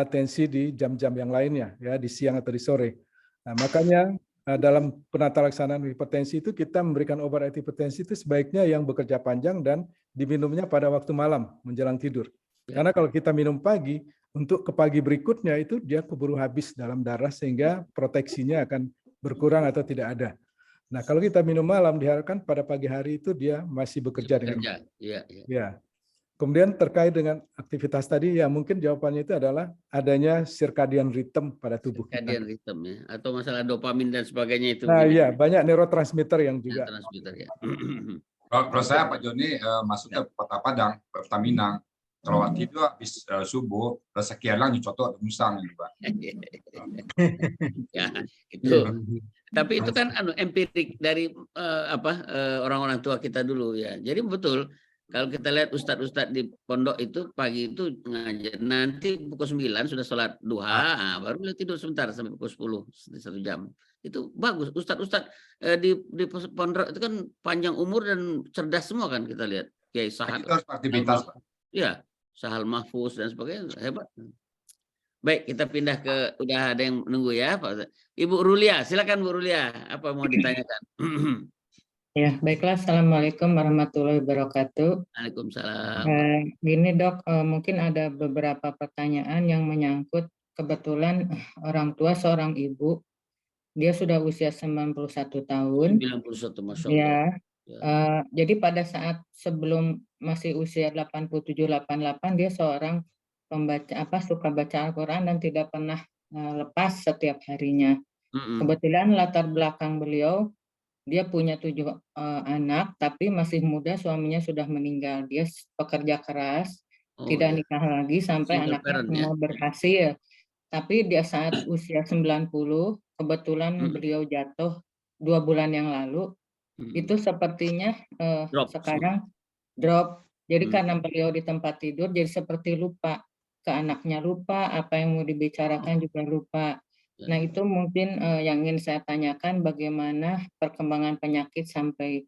tensi di jam-jam yang lainnya, ya di siang atau di sore. Nah, makanya dalam penata laksanaan hipertensi itu kita memberikan obat antihipertensi itu sebaiknya yang bekerja panjang dan diminumnya pada waktu malam menjelang tidur. Karena kalau kita minum pagi, untuk ke pagi berikutnya itu dia keburu habis dalam darah sehingga proteksinya akan berkurang atau tidak ada. Nah, kalau kita minum malam diharapkan pada pagi hari itu dia masih bekerja dengan baik. Ya. Kemudian terkait dengan aktivitas tadi, ya mungkin jawabannya itu adalah adanya circadian rhythm pada tubuh kita. Circadian rhythm ya, atau masalah dopamin dan sebagainya itu. Nah, iya, banyak neurotransmitter yang juga. Ya. Kalau saya Pak Joni masuk ke Kota Padang, Kota Minang. Kalau waktu itu habis subuh, sekian lang dicotot musang gitu Pak. Ya, itu. Tapi itu kan empirik dari orang-orang tua kita dulu ya. Jadi betul kalau kita lihat ustadz-ustadz di pondok itu pagi itu ngajar, nanti pukul 9 sudah sholat duha, baru tidur sebentar sampai pukul 10, 1 jam. Itu bagus. Ustadz-ustadz di pondok itu kan panjang umur dan cerdas semua kan kita lihat. Kiai Sahal. Itu harus aktivitas Pak. Ya, Sahal Mahfuz dan sebagainya, hebat. Baik, kita pindah ke, udah ada yang menunggu ya Pak. Ibu Rulia, silakan Bu Rulia, apa mau ditanyakan? Ya, baiklah. Assalamualaikum warahmatullahi wabarakatuh. Waalaikumsalam. Gini Dok, mungkin ada beberapa pertanyaan yang menyangkut kebetulan orang tua seorang ibu, dia sudah usia 91 tahun. 91, Masya Allah. Ya. Jadi pada saat sebelum masih usia 87-88, dia seorang pembaca suka baca Al-Quran dan tidak pernah lepas setiap harinya. Kebetulan latar belakang beliau dia punya 7 anak, tapi masih muda suaminya sudah meninggal. Dia pekerja keras, Oh tidak ya, nikah lagi sampai single anaknya parent ya. semua berhasil. Tapi dia saat usia 90, kebetulan Hmm. beliau jatuh 2 bulan yang lalu, itu sepertinya Drop. sekarang drop. Jadi Hmm. karena beliau di tempat tidur, jadi seperti lupa. Ke anaknya lupa, apa yang mau dibicarakan juga lupa. Ya. Nah itu mungkin yang ingin saya tanyakan, bagaimana perkembangan penyakit sampai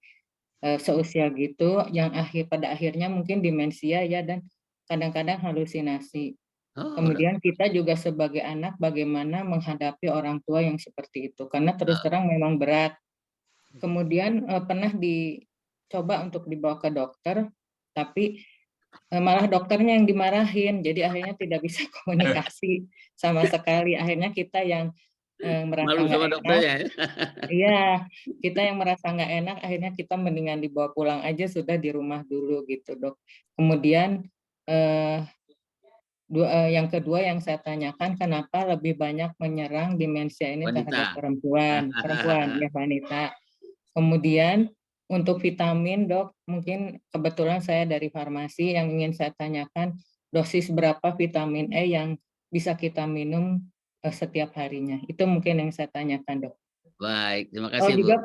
seusia gitu, yang pada akhirnya mungkin demensia ya, dan kadang-kadang halusinasi. Oh, Kemudian kita juga sebagai anak bagaimana menghadapi orang tua yang seperti itu, karena terus terang memang berat. Kemudian pernah dicoba untuk dibawa ke dokter, tapi malah dokternya yang dimarahin, jadi akhirnya tidak bisa komunikasi sama sekali. Akhirnya kita yang merasa malu nggak sama enak, dokternya ya. iya, kita yang merasa nggak enak, akhirnya kita mendingan dibawa pulang aja, sudah di rumah dulu gitu, Dok. Kemudian yang kedua yang saya tanyakan, kenapa lebih banyak menyerang demensia ini terhadap Wanita. perempuan ya, wanita. Kemudian untuk vitamin, Dok, mungkin kebetulan saya dari farmasi, yang ingin saya tanyakan, dosis berapa vitamin E yang bisa kita minum setiap harinya. Itu mungkin yang saya tanyakan, Dok. Baik, terima Kalau kasih Bu. juga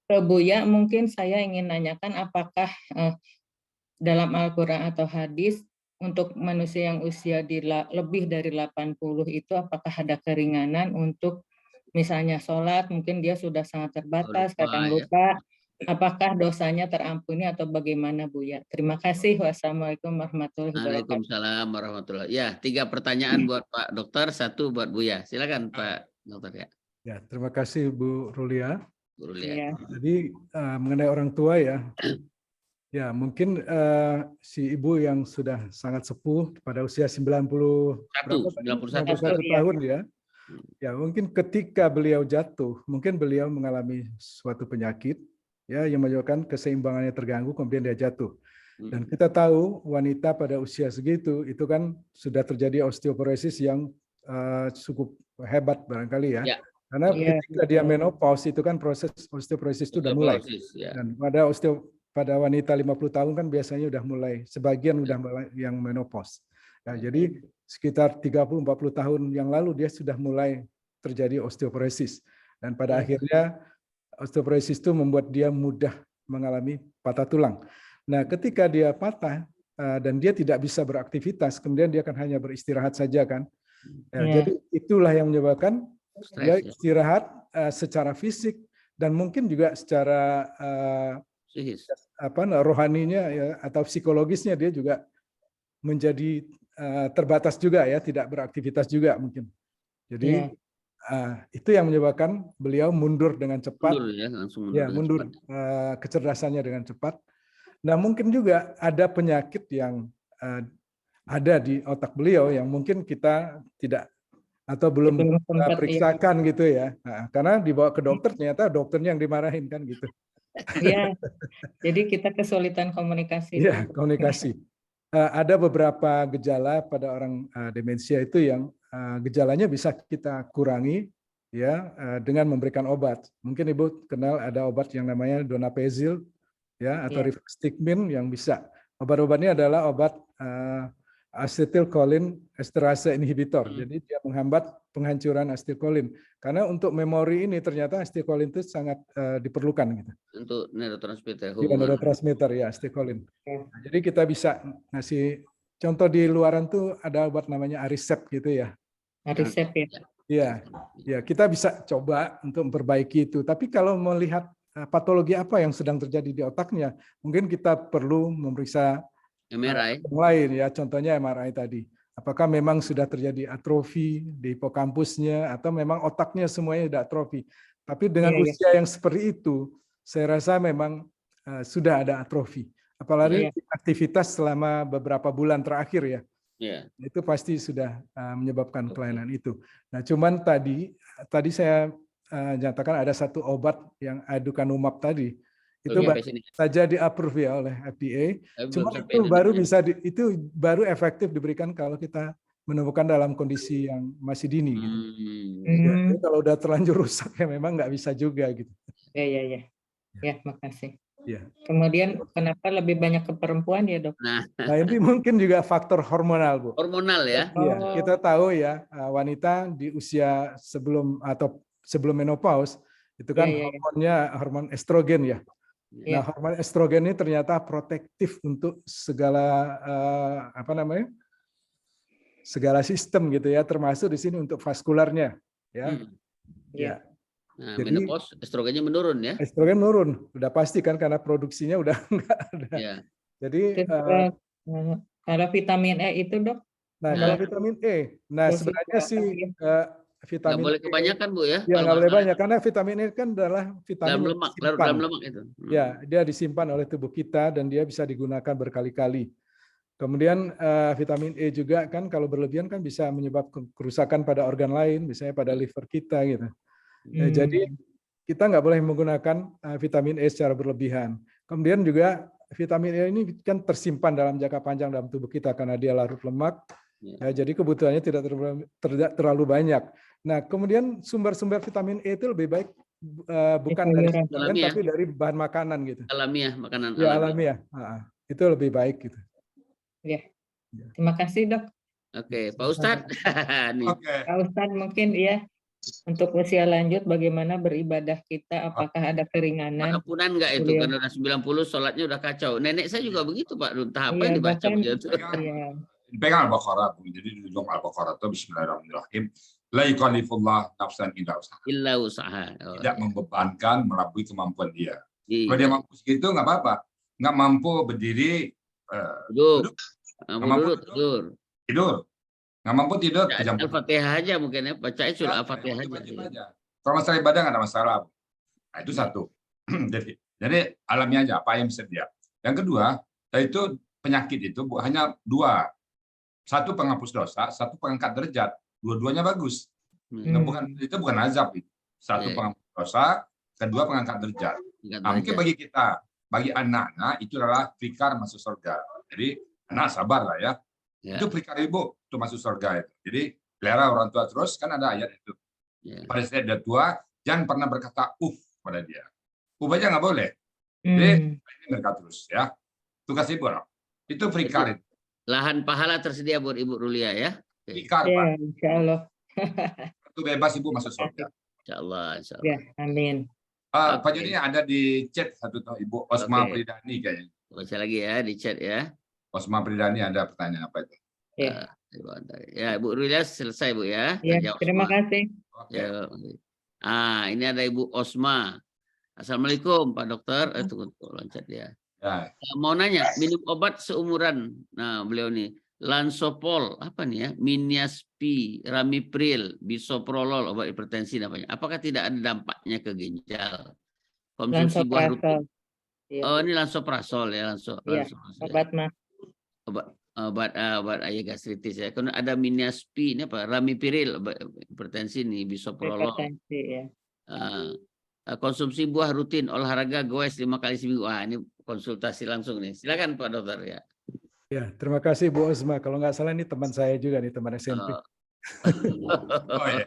ke Buya, mungkin saya ingin nanyakan apakah dalam Al-Quran atau hadis untuk manusia yang usia lebih dari 80 itu, apakah ada keringanan untuk misalnya sholat, mungkin dia sudah sangat terbatas, kadang lupa, apakah dosanya terampuni atau bagaimana, Bu ya? Terima kasih. Wassalamualaikum warahmatullahi wabarakatuh. Waalaikumsalam warahmatullahi. Ya, 3 pertanyaan buat Pak Dokter, 1 buat Buya. Silakan Pak Dokter ya. Ya, terima kasih Bu Rulia. Bu Rulia. Ya. Jadi mengenai orang tua ya, ya mungkin si ibu yang sudah sangat sepuh pada usia 91 tahun ya. Ya, mungkin ketika beliau jatuh, mungkin beliau mengalami suatu penyakit ya yang menyebabkan keseimbangannya terganggu, kemudian dia jatuh. Dan kita tahu wanita pada usia segitu itu kan sudah terjadi osteoporosis yang cukup hebat barangkali ya. Karena ketika dia menopause itu kan proses osteoporosis itu sudah mulai. Dan pada wanita 50 tahun kan biasanya udah mulai, sebagian udah mulai yang menopause. Nah, jadi sekitar 30-40 tahun yang lalu dia sudah mulai terjadi osteoporosis. Dan pada akhirnya osteoporosis itu membuat dia mudah mengalami patah tulang. Nah, ketika dia patah dan dia tidak bisa beraktivitas, kemudian dia akan hanya beristirahat saja kan. Ya, jadi itulah yang menyebabkan dia istirahat secara fisik dan mungkin juga secara rohaninya ya, atau psikologisnya dia juga menjadi terbatas juga ya, tidak beraktivitas juga mungkin. Jadi itu yang menyebabkan beliau mundur dengan cepat. Mundur kecerdasannya dengan cepat. Nah, mungkin juga ada penyakit yang ada di otak beliau yang mungkin kita tidak atau belum periksakan gitu ya. Nah, karena dibawa ke dokter ternyata dokternya yang dimarahin kan gitu. Iya. Jadi kita kesulitan komunikasi. Iya, komunikasi. Ada beberapa gejala pada orang demensia itu yang gejalanya bisa kita kurangi ya dengan memberikan obat. Mungkin Ibu kenal ada obat yang namanya donepezil ya atau rifastigmin yang bisa. Obat-obatnya adalah obat acetylcholine esterase inhibitor. Jadi dia menghambat penghancuran acetylcholine. Karena untuk memori ini ternyata acetylcholine itu sangat diperlukan gitu. Untuk neurotransmitter. Iya, neurotransmitter ya acetylcholine. Nah, jadi kita bisa ngasih contoh di luaran tuh ada obat namanya Aricept gitu ya. Aricept ya. Iya, ya kita bisa coba untuk memperbaiki itu. Tapi kalau melihat patologi apa yang sedang terjadi di otaknya, mungkin kita perlu memeriksa MRI lain ya, contohnya MRI tadi. Apakah memang sudah terjadi atrofi di hipokampusnya atau memang otaknya semuanya sudah atrofi. Tapi dengan usia yang seperti itu, saya rasa memang sudah ada atrofi. Apalagi aktivitas selama beberapa bulan terakhir ya. Itu pasti sudah menyebabkan kelainan itu. Nah, cuman tadi saya nyatakan ada satu obat yang aducanumab tadi. Itu saja di-approve ya oleh FDA. Cuma itu baru efektif diberikan kalau kita menemukan dalam kondisi yang masih dini gitu. Jadi kalau udah terlanjur rusak ya memang nggak bisa juga gitu. Ya. Ya, makasih. Ya. Kemudian kenapa lebih banyak ke perempuan ya, Dok? Nah, Nah, ini mungkin juga faktor hormonal, Bu. hormonal ya. Iya, Oh. kita tahu ya wanita di usia sebelum menopause itu kan Iya, iya, iya. hormonnya hormon estrogen ya. Iya. Nah, hormon estrogen ini ternyata protektif untuk segala segala sistem gitu ya, termasuk di sini untuk vaskularnya ya. Iya. Ya. Nah, Jadi menopause estrogennya menurun ya. estrogen menurun, udah pasti kan karena produksinya udah enggak ada. Ya. Jadi Terus, kalau vitamin E itu, Dok? nah ada kalau vitamin E, nah dosis sebenarnya sih berapa? Nggak vitamin boleh E kebanyakan Bu ya. ya Kalau nggak boleh salah banyak karena vitamin E kan adalah dalam vitamin yang lemak, larut disimpan. dalam lemak itu. Ya, dia disimpan oleh tubuh kita dan dia bisa digunakan berkali-kali. Kemudian vitamin E juga kan kalau berlebihan kan bisa menyebabkan kerusakan pada organ lain, misalnya pada liver kita gitu. Jadi kita nggak boleh menggunakan vitamin E secara berlebihan. Kemudian juga vitamin E ini kan tersimpan dalam jangka panjang dalam tubuh kita karena dia larut lemak. Ya, jadi kebutuhannya tidak terlalu banyak. Nah, kemudian sumber-sumber vitamin E itu lebih baik bukan dari suplemen Alamiah. tapi dari bahan makanan gitu. Alamiah, makanan Ya, alamiah. alamiah. Itu lebih baik gitu. Ya. Terima kasih, Dok. Oke, Pak Ustadz. Nih. Oke. Pak Ustadz mungkin ya untuk usia lanjut bagaimana beribadah kita, apakah ada keringanan? Pengampunan nggak itu? Beliau. Karena udah 90 sholatnya udah kacau. Nenek saya juga begitu Pak. Entah apa Iya, yang dibaca bahkan- beliau tuh. Iya. Dipegang Al-Baqarah, Bu. Jadi di ujung Al-Baqarah itu Bismillahirrahmanirrahim. La yukallifullah nafsan illa usaha. Illa usaha. Oh, Tidak iya. membebankan melampaui kemampuan dia. Iya. Kalau dia mampu segitu nggak apa-apa. Nggak mampu berdiri, Duduk. duduk. Mampu Mampu duduk, duduk. tidur. tidur. Nggak mampu tidur, Ya, kejam. Al-Fatihah aja mungkin ya. Bacain surah Ya, Al-Fatihah wajib aja. aja. Kalau masalah ibadah nggak ada masalah. Nah, itu satu. jadi alamiah aja apa yang bisa dia. Yang kedua, yaitu penyakit itu hanya dua. Satu penghapus dosa, satu pengangkat derajat. Dua-duanya bagus. Itu bukan azab. Satu penghapus dosa, kedua pengangkat derajat. Nah, mungkin bagi kita, bagi anak-anak itu adalah fikar masuk surga. Jadi anak sabar lah ya. Itu fikar ibu untuk masuk surga itu. Jadi pelihara orang tua terus, kan ada ayat itu. Pada saat dia tua, jangan pernah berkata pada dia. Aja nggak boleh. Jadi ini mereka terus ya. Tugas ibu lah. Itu fikar itu. Lahan pahala tersedia buat Ibu Rulia ya. Fikar, Ya, Pak. insya Allah. Itu bebas ibu masuk surga. Insya Allah. Ya, amin. Pak Joni ada di chat satu tahu Ibu Osma Pridani kayaknya. Baca lagi ya di chat ya. Osma Pridani ada pertanyaan apa itu? Ya, Ya, Ibu Rulia selesai Bu ya. ya terima kasih. Ya. Ini ada Ibu Osma. Assalamualaikum Pak Dokter. Tunggu loncat ya. Ya. Mau nanya, minum obat seumuran. Nah, beliau nih Lansopol, apa nih ya? Miniaspi, Ramipril, Bisoprolol, obat hipertensi namanya. Apakah tidak ada dampaknya ke ginjal? Konsumsi buah rutin. Ya. Oh, ini Lansoprazol ya, Ya, obat mah. Obat gastritis ya. Kemudian ada Miniaspi, ini apa? Ramipril, obat hipertensi nih, Bisoprolol. Hipertensi ya. Konsumsi buah rutin, olahraga goes 5 kali seminggu. Ini konsultasi langsung nih. Silakan Pak Dokter ya. Ya, terima kasih Bu Osma. Kalau nggak salah ini teman saya juga nih, teman SMP. Oh ya.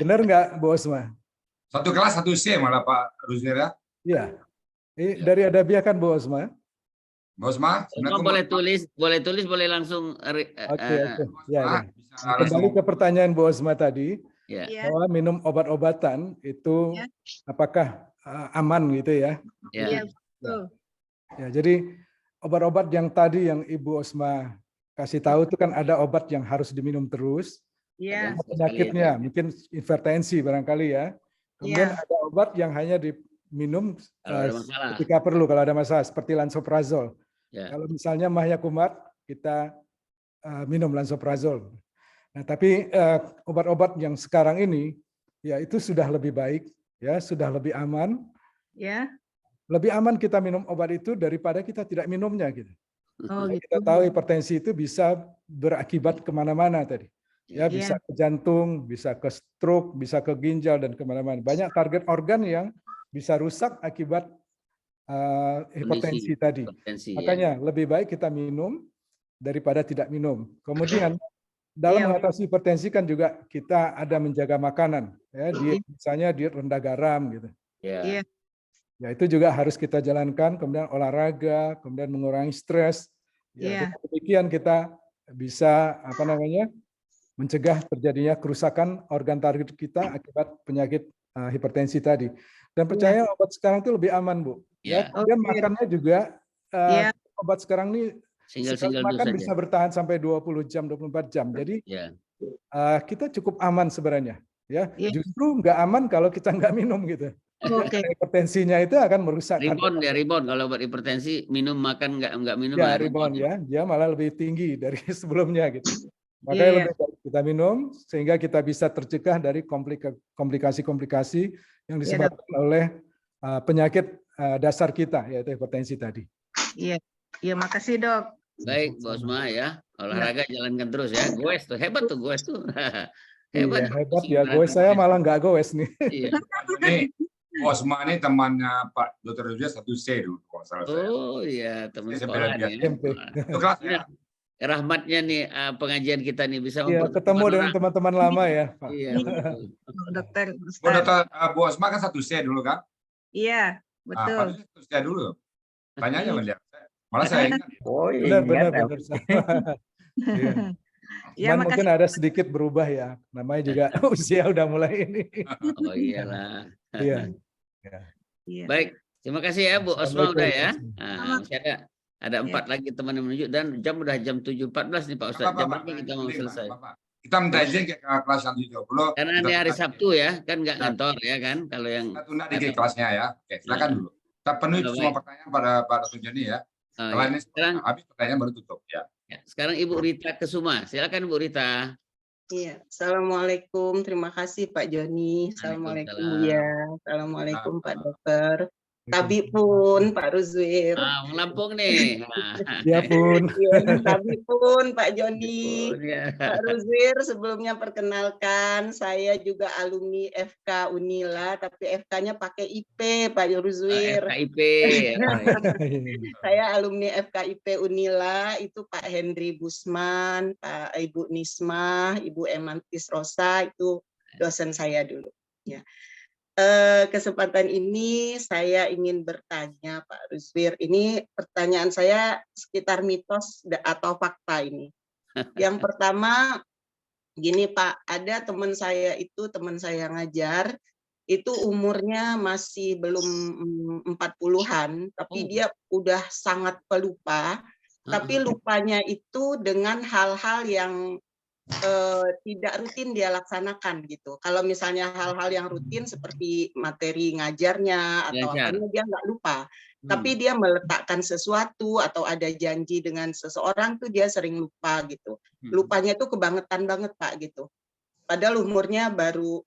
Benar nggak Bu Osma? Satu kelas satu C malah Pak Ruzier ya. Iya. Dari Adabiah kan Bu Osma? Bu Osma, boleh langsung. Oke. Ya. Bisa Kembali ke pertanyaan Bu Osma tadi. Ya. Bahwa minum obat-obatan itu apakah aman gitu ya? Ya. Ya, jadi obat-obat yang tadi yang Ibu Osma kasih tahu itu kan ada obat yang harus diminum terus. Iya. Penyakitnya mungkin hipertensi barangkali ya. Kemudian ada obat yang hanya diminum ketika perlu kalau ada masalah seperti lansoprazol. Ya. Kalau misalnya mahnya kumat kita minum lansoprazol. Nah, tapi obat-obat yang sekarang ini ya itu sudah lebih baik, ya sudah lebih aman. Ya. Lebih aman kita minum obat itu daripada kita tidak minumnya gitu. Oh, gitu. Kita tahu hipertensi itu bisa berakibat kemana-mana tadi. Ya bisa ke jantung, bisa ke stroke, bisa ke ginjal dan kemana-mana. Banyak target organ yang bisa rusak akibat hipertensi tadi. Makanya lebih baik kita minum daripada tidak minum. Kemudian dalam mengatasi hipertensi kan juga kita ada menjaga makanan, ya, misalnya diet rendah garam gitu. Ya. Ya, itu juga harus kita jalankan, kemudian olahraga, kemudian mengurangi stres. Ya, dengan demikian kita bisa mencegah terjadinya kerusakan organ target kita akibat penyakit hipertensi tadi. Dan percaya obat sekarang itu lebih aman, Bu. Ya, kemudian makannya juga obat sekarang ini sekali Single makan dose bisa saja. bertahan sampai 20 jam, 24 jam. Jadi kita cukup aman sebenarnya. Ya, justru nggak aman kalau kita nggak minum gitu. Hipertensinya itu akan merusak. Rebound kalau buat hipertensi minum makan nggak minum. Ya, rebound ya, dia malah lebih tinggi dari sebelumnya gitu. Makanya lebih baik kita minum sehingga kita bisa tercegah dari komplikasi-komplikasi yang disebabkan oleh penyakit dasar kita, yaitu hipertensi tadi. Iya, makasih dok. Baik, Bu Osma ya, olahraga jalankan terus ya. Goes tuh hebat tuh, goes tuh. Hebat ya, goes saya malah nggak goes nih. Ini Osma ini temannya Pak Dr. Ruzia 1C dulu kalau salah saya. Oh iya, teman Saya sekolah bela nih. Itu kelasnya. Rahmatnya nih pengajian kita nih bisa Iya, ketemu dengan teman-teman lama ya, Pak. Iya, Dokter. Bu Osma kan 1C dulu kan? Iya, betul. Pak 1C dulu. Tanya aja sama dia. Malah saya ingat. Oh, Benar. Ya, Cuman mungkin ada sedikit berubah ya. Namanya juga usia udah mulai ini. Oh iyalah. Iya. Baik, terima kasih ya Bu Osma udah ya. Assalamualaikum. Masih ada 4 lagi teman yang menunjuk dan jam udah jam 7.14 nih Pak Ustadz. Jam berapa kita mau selesai? Kita minta izin ke kelas yang 70. Karena ini hari Sabtu ya, kan nggak kantor ya kan. Kalau yang kita tunda di kelasnya ya. Oke, silakan dulu. Kita penuhi semua pertanyaan pada Pak Dr. Joni ya. Setelah ini habis pertanyaan baru tutup ya. Sekarang Ibu Rita Kesuma. Silakan Bu Rita. Iya, assalamualaikum. Terima kasih Pak Joni. Assalamualaikum Buya. Assalamualaikum Pak Dokter. Tabi pun Pak Ruzwir. Lampung nih. Ya pun. Tabi pun Pak Joni. Pak Ruzwir sebelumnya perkenalkan, saya juga alumni FK Unila, tapi FK-nya pakai IP Pak Ruzwir. FKIP. Saya alumni FKIP Unila, itu Pak Henry Busman, Pak Ibu Nisma, Ibu Emantis Rosa, itu dosen saya dulu. Ya. Kesempatan ini saya ingin bertanya Pak Ruzwir, ini pertanyaan saya sekitar mitos atau fakta ini. Yang pertama, gini Pak, ada teman saya ngajar, itu umurnya masih belum 40-an, tapi dia udah sangat pelupa, tapi lupanya itu dengan hal-hal yang tidak rutin dia laksanakan gitu. Kalau misalnya hal-hal yang rutin seperti materi ngajarnya atau apanya dia nggak lupa, tapi dia meletakkan sesuatu atau ada janji dengan seseorang tuh dia sering lupa gitu. Lupanya tuh kebangetan banget Pak gitu. Padahal umurnya baru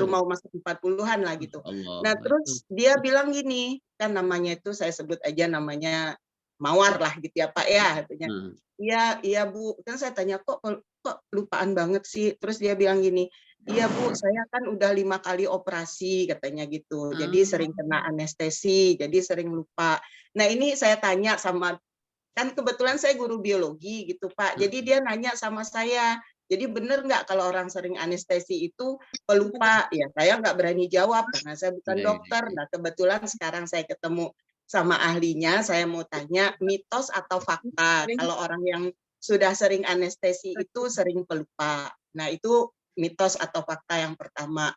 mau masuk 40-an lah gitu. Nah terus dia bilang gini, kan namanya itu saya sebut aja namanya Mawar lah gitu ya Pak ya, katanya. Iya Bu, kan saya tanya kok lupaan banget sih. Terus dia bilang gini, iya Bu, saya kan udah 5 kali operasi katanya gitu. Jadi sering kena anestesi, jadi sering lupa. Nah ini saya tanya sama, kan kebetulan saya guru biologi gitu Pak. Jadi dia nanya sama saya, jadi benar nggak kalau orang sering anestesi itu pelupa? Ya saya nggak berani jawab karena saya bukan dokter. Nah kebetulan sekarang saya ketemu sama ahlinya, saya mau tanya mitos atau fakta kalau orang yang sudah sering anestesi itu sering pelupa. Nah itu mitos atau fakta yang pertama.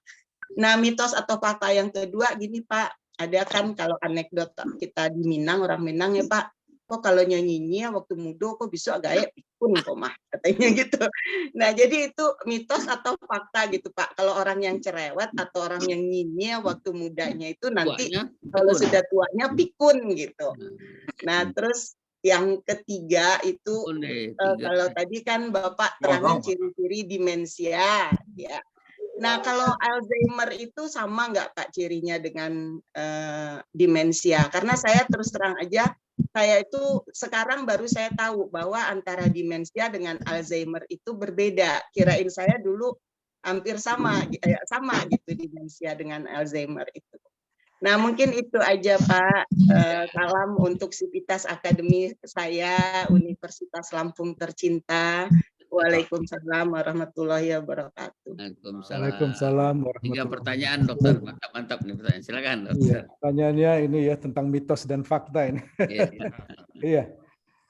Nah mitos atau fakta yang kedua gini Pak, ada kan kalau anekdot kita di Minang, orang Minang ya Pak, kok kalau nyanyinya waktu muda kok bisa gaya pikun kok mah katanya gitu. Nah jadi itu mitos atau fakta gitu Pak, kalau orang yang cerewet atau orang yang nyinyir waktu mudanya itu nanti kalau sudah tuanya pikun gitu. Nah terus yang ketiga itu kalau tadi kan Bapak terangin ciri-ciri demensia ya. Nah kalau Alzheimer itu sama nggak Pak cirinya dengan demensia? Karena saya terus terang aja, saya itu sekarang baru saya tahu bahwa antara demensia dengan Alzheimer itu berbeda. Kirain saya dulu hampir sama gitu demensia dengan Alzheimer itu. Nah mungkin itu aja Pak. Salam untuk Sivitas Akademi saya, Universitas Lampung tercinta. Waalaikumsalam warahmatullahi wabarakatuh. Waalaikumsalam 3 warahmatullahi pertanyaan dokter, mantap nih pertanyaan. Silakan Iya, dokter. pertanyaannya ini ya tentang mitos dan fakta ini. Iya. Iya.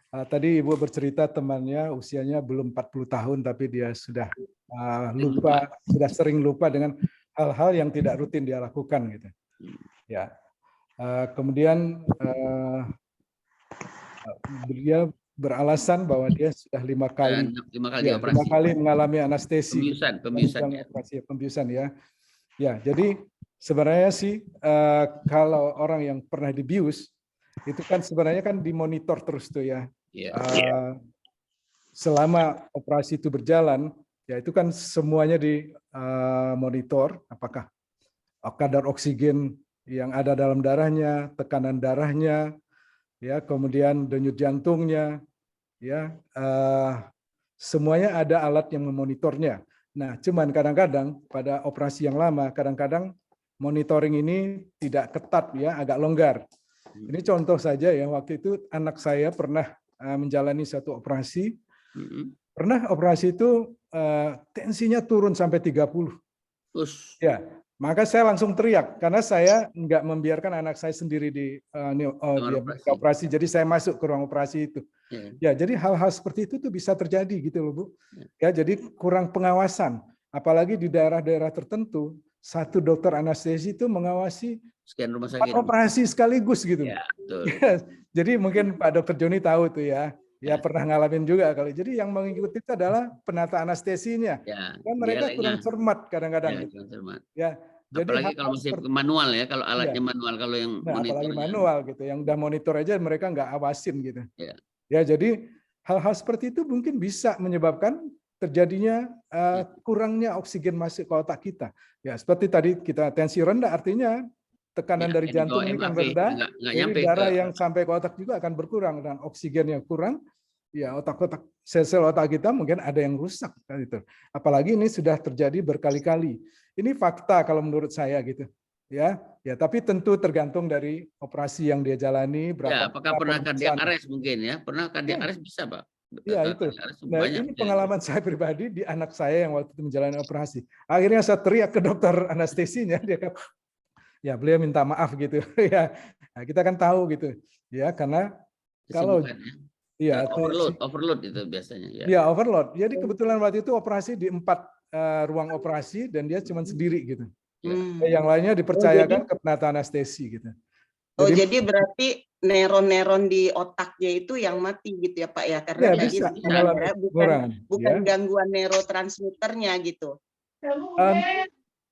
Tadi Ibu bercerita temannya usianya belum 40 tahun tapi dia sudah lupa, sudah sering lupa dengan hal-hal yang tidak rutin dia lakukan gitu. Ya. Kemudian dia beralasan bahwa dia sudah 5 kali, 5 kali mengalami anestesi. Pembiusan ya. Ya, jadi sebenarnya sih kalau orang yang pernah dibius itu kan sebenarnya kan dimonitor terus tuh ya. Selama operasi itu berjalan, ya itu kan semuanya dimonitor, apakah kadar oksigen yang ada dalam darahnya, tekanan darahnya, ya kemudian denyut jantungnya, ya semuanya ada alat yang memonitornya. Nah, cuman kadang-kadang pada operasi yang lama, kadang-kadang monitoring ini tidak ketat ya, agak longgar. Ini contoh saja ya, waktu itu anak saya pernah menjalani satu operasi. Pernah operasi itu tensinya turun sampai 30. Ya, maka saya langsung teriak karena saya nggak membiarkan anak saya sendiri di operasi. Jadi saya masuk ke ruang operasi itu. Ya, jadi hal-hal seperti itu tuh bisa terjadi gitu loh Bu. Ya, jadi kurang pengawasan. Apalagi di daerah-daerah tertentu, satu dokter anestesi itu mengawasi sekian rumah sakit operasi sekaligus gitu. Ya, betul. Jadi mungkin Pak Dokter Joni tahu tuh ya. Ya pernah ngalamin juga kali. Jadi yang mengikuti itu adalah penata anestesinya. Ya, dan mereka kurang cermat kadang-kadang. Ya, jadi apalagi kalau masih manual ya, kalau alatnya manual, kalau yang monitor. Apalagi manual gitu, yang udah monitor aja mereka nggak awasin gitu. Ya, jadi hal-hal seperti itu mungkin bisa menyebabkan terjadinya kurangnya oksigen masuk ke otak kita. Ya, seperti tadi kita tensi rendah artinya tekanan dari jantung ini kan rendah, jadi darah yang sampai ke otak juga akan berkurang dan oksigen yang kurang, ya otak-otak sel-sel otak kita mungkin ada yang rusak gitu. Apalagi ini sudah terjadi berkali-kali. Ini fakta kalau menurut saya gitu. Ya, tapi tentu tergantung dari operasi yang dia jalani. Ya, apakah pernah kardiak arrest mungkin ya? Pernah kardiak arrest bisa Pak? Iya itu. Nah, ini pengalaman saya pribadi di anak saya yang waktu itu menjalani operasi. Akhirnya saya teriak ke dokter anestesinya, dia kan ya beliau minta maaf gitu ya. Nah, kita kan tahu gitu ya, karena kalau ya overload itu biasanya ya. Ya overload. Jadi kebetulan waktu itu operasi di 4 ruang operasi dan dia cuma sendiri gitu. Yang lainnya dipercayakan ke penata anestesi gitu. Jadi berarti neuron-neuron di otaknya itu yang mati gitu ya Pak ya, karena bukan gangguan neurotransmitternya gitu.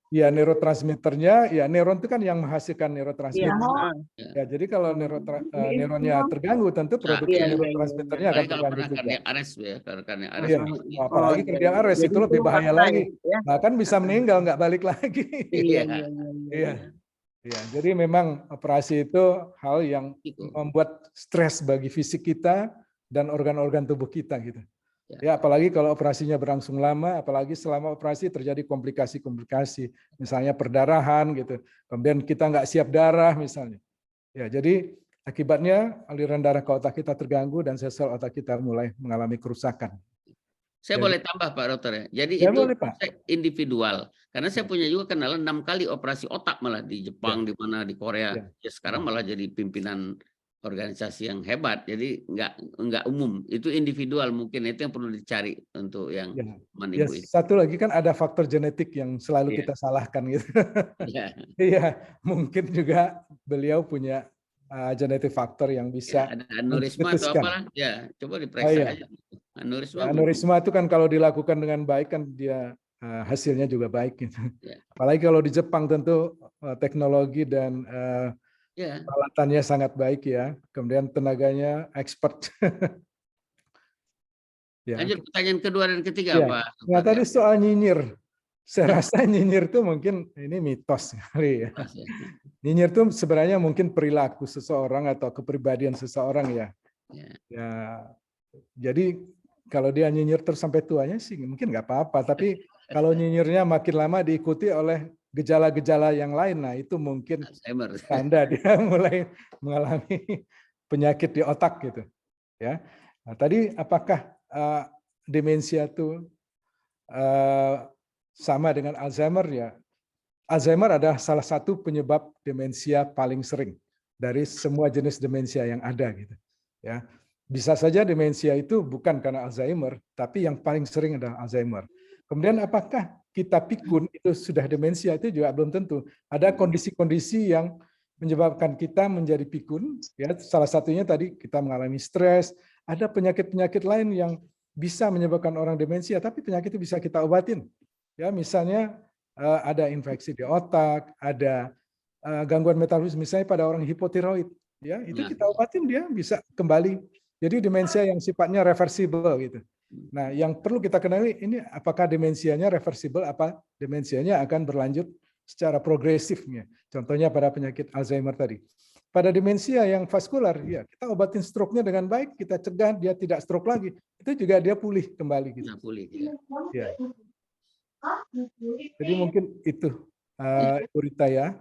Ya, neurotransmitternya, ya neuron itu kan yang menghasilkan neurotransmitter. Ya, jadi kalau neuronnya terganggu, tentu produksi neurotransmitternya akan terganggu juga. Apalagi kardiak arrest itu lebih bahaya lagi. Bahkan bisa meninggal, nggak balik lagi. Iya, jadi memang operasi itu hal yang membuat stres bagi fisik kita dan organ-organ tubuh kita gitu. Ya, apalagi kalau operasinya berlangsung lama, apalagi selama operasi terjadi komplikasi-komplikasi, misalnya perdarahan gitu. Kemudian kita nggak siap darah misalnya. Ya, jadi akibatnya aliran darah ke otak kita terganggu dan sel-sel otak kita mulai mengalami kerusakan. Saya boleh tambah Pak Dokter ya. Jadi itu individual. Karena saya punya juga kenalan 6 kali operasi otak malah di Jepang, di mana di Korea. Ya, sekarang malah jadi pimpinan organisasi yang hebat, jadi nggak umum, itu individual mungkin itu yang perlu dicari untuk yang ibu itu. Satu lagi kan ada faktor genetik yang selalu kita salahkan gitu. Iya, mungkin juga beliau punya genetik faktor yang bisa. Ada aneurisma atau apalah, ya coba diperiksa aja. Aneurisma itu kan kalau dilakukan dengan baik kan dia hasilnya juga baik gitu. Apalagi kalau di Jepang tentu teknologi dan peralatannya sangat baik ya, kemudian tenaganya expert. Lanjut pertanyaan kedua dan ketiga Pak. Nah tadi soal nyinyir, saya rasa nyinyir itu mungkin ini mitos kali ya. Nyinyir itu sebenarnya mungkin perilaku seseorang atau kepribadian seseorang ya. Jadi kalau dia nyinyir terus sampai tuanya sih mungkin nggak apa-apa, tapi kalau nyinyirnya makin lama diikuti oleh gejala-gejala yang lain, nah itu mungkin tanda dia mulai mengalami penyakit di otak gitu. Ya, nah, tadi apakah demensia itu sama dengan Alzheimer ya. Alzheimer adalah salah satu penyebab demensia paling sering dari semua jenis demensia yang ada gitu. Ya. Bisa saja demensia itu bukan karena Alzheimer, tapi yang paling sering adalah Alzheimer. Kemudian apakah kita pikun itu sudah demensia, itu juga belum tentu. Ada kondisi-kondisi yang menyebabkan kita menjadi pikun, ya. Salah satunya tadi kita mengalami stres, ada penyakit-penyakit lain yang bisa menyebabkan orang demensia, tapi penyakit itu bisa kita obatin. Ya, misalnya ada infeksi di otak, ada gangguan metabolisme, misalnya pada orang hipotiroid, ya itu kita obatin dia bisa kembali. Jadi demensia yang sifatnya reversible gitu. Nah, yang perlu kita kenali ini apakah demensianya reversible, apa demensianya akan berlanjut secara progresifnya. Contohnya pada penyakit Alzheimer tadi. Pada demensia yang vaskular, ya kita obatin stroke-nya dengan baik, kita cegah dia tidak stroke lagi, itu juga dia pulih kembali gitu. Pulih. Ya. Jadi mungkin itu, Ibu Rita ya.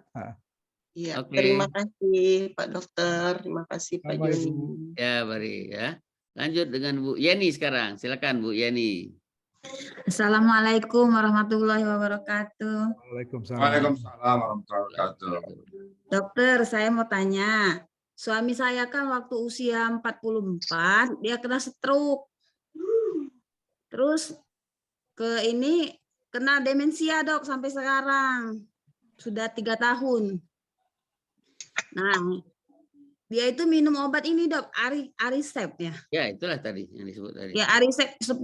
Iya, Oke. terima kasih Pak Dokter, terima kasih Pak Sama, Joni. Ibu. Ya, Bari ya. Lanjut dengan Bu Yeni sekarang. Silakan Bu Yeni. Assalamualaikum warahmatullahi wabarakatuh. Waalaikumsalam. Waalaikumsalam warahmatullahi wabarakatuh. Dokter, saya mau tanya. Suami saya kan waktu usia 44, dia kena stroke. Terus kena demensia, Dok, sampai sekarang. Sudah 3 tahun. Nah, dia itu minum obat ini, Dok, Aricept ya. Ya, itulah tadi yang disebut tadi. Ya, Aricept 10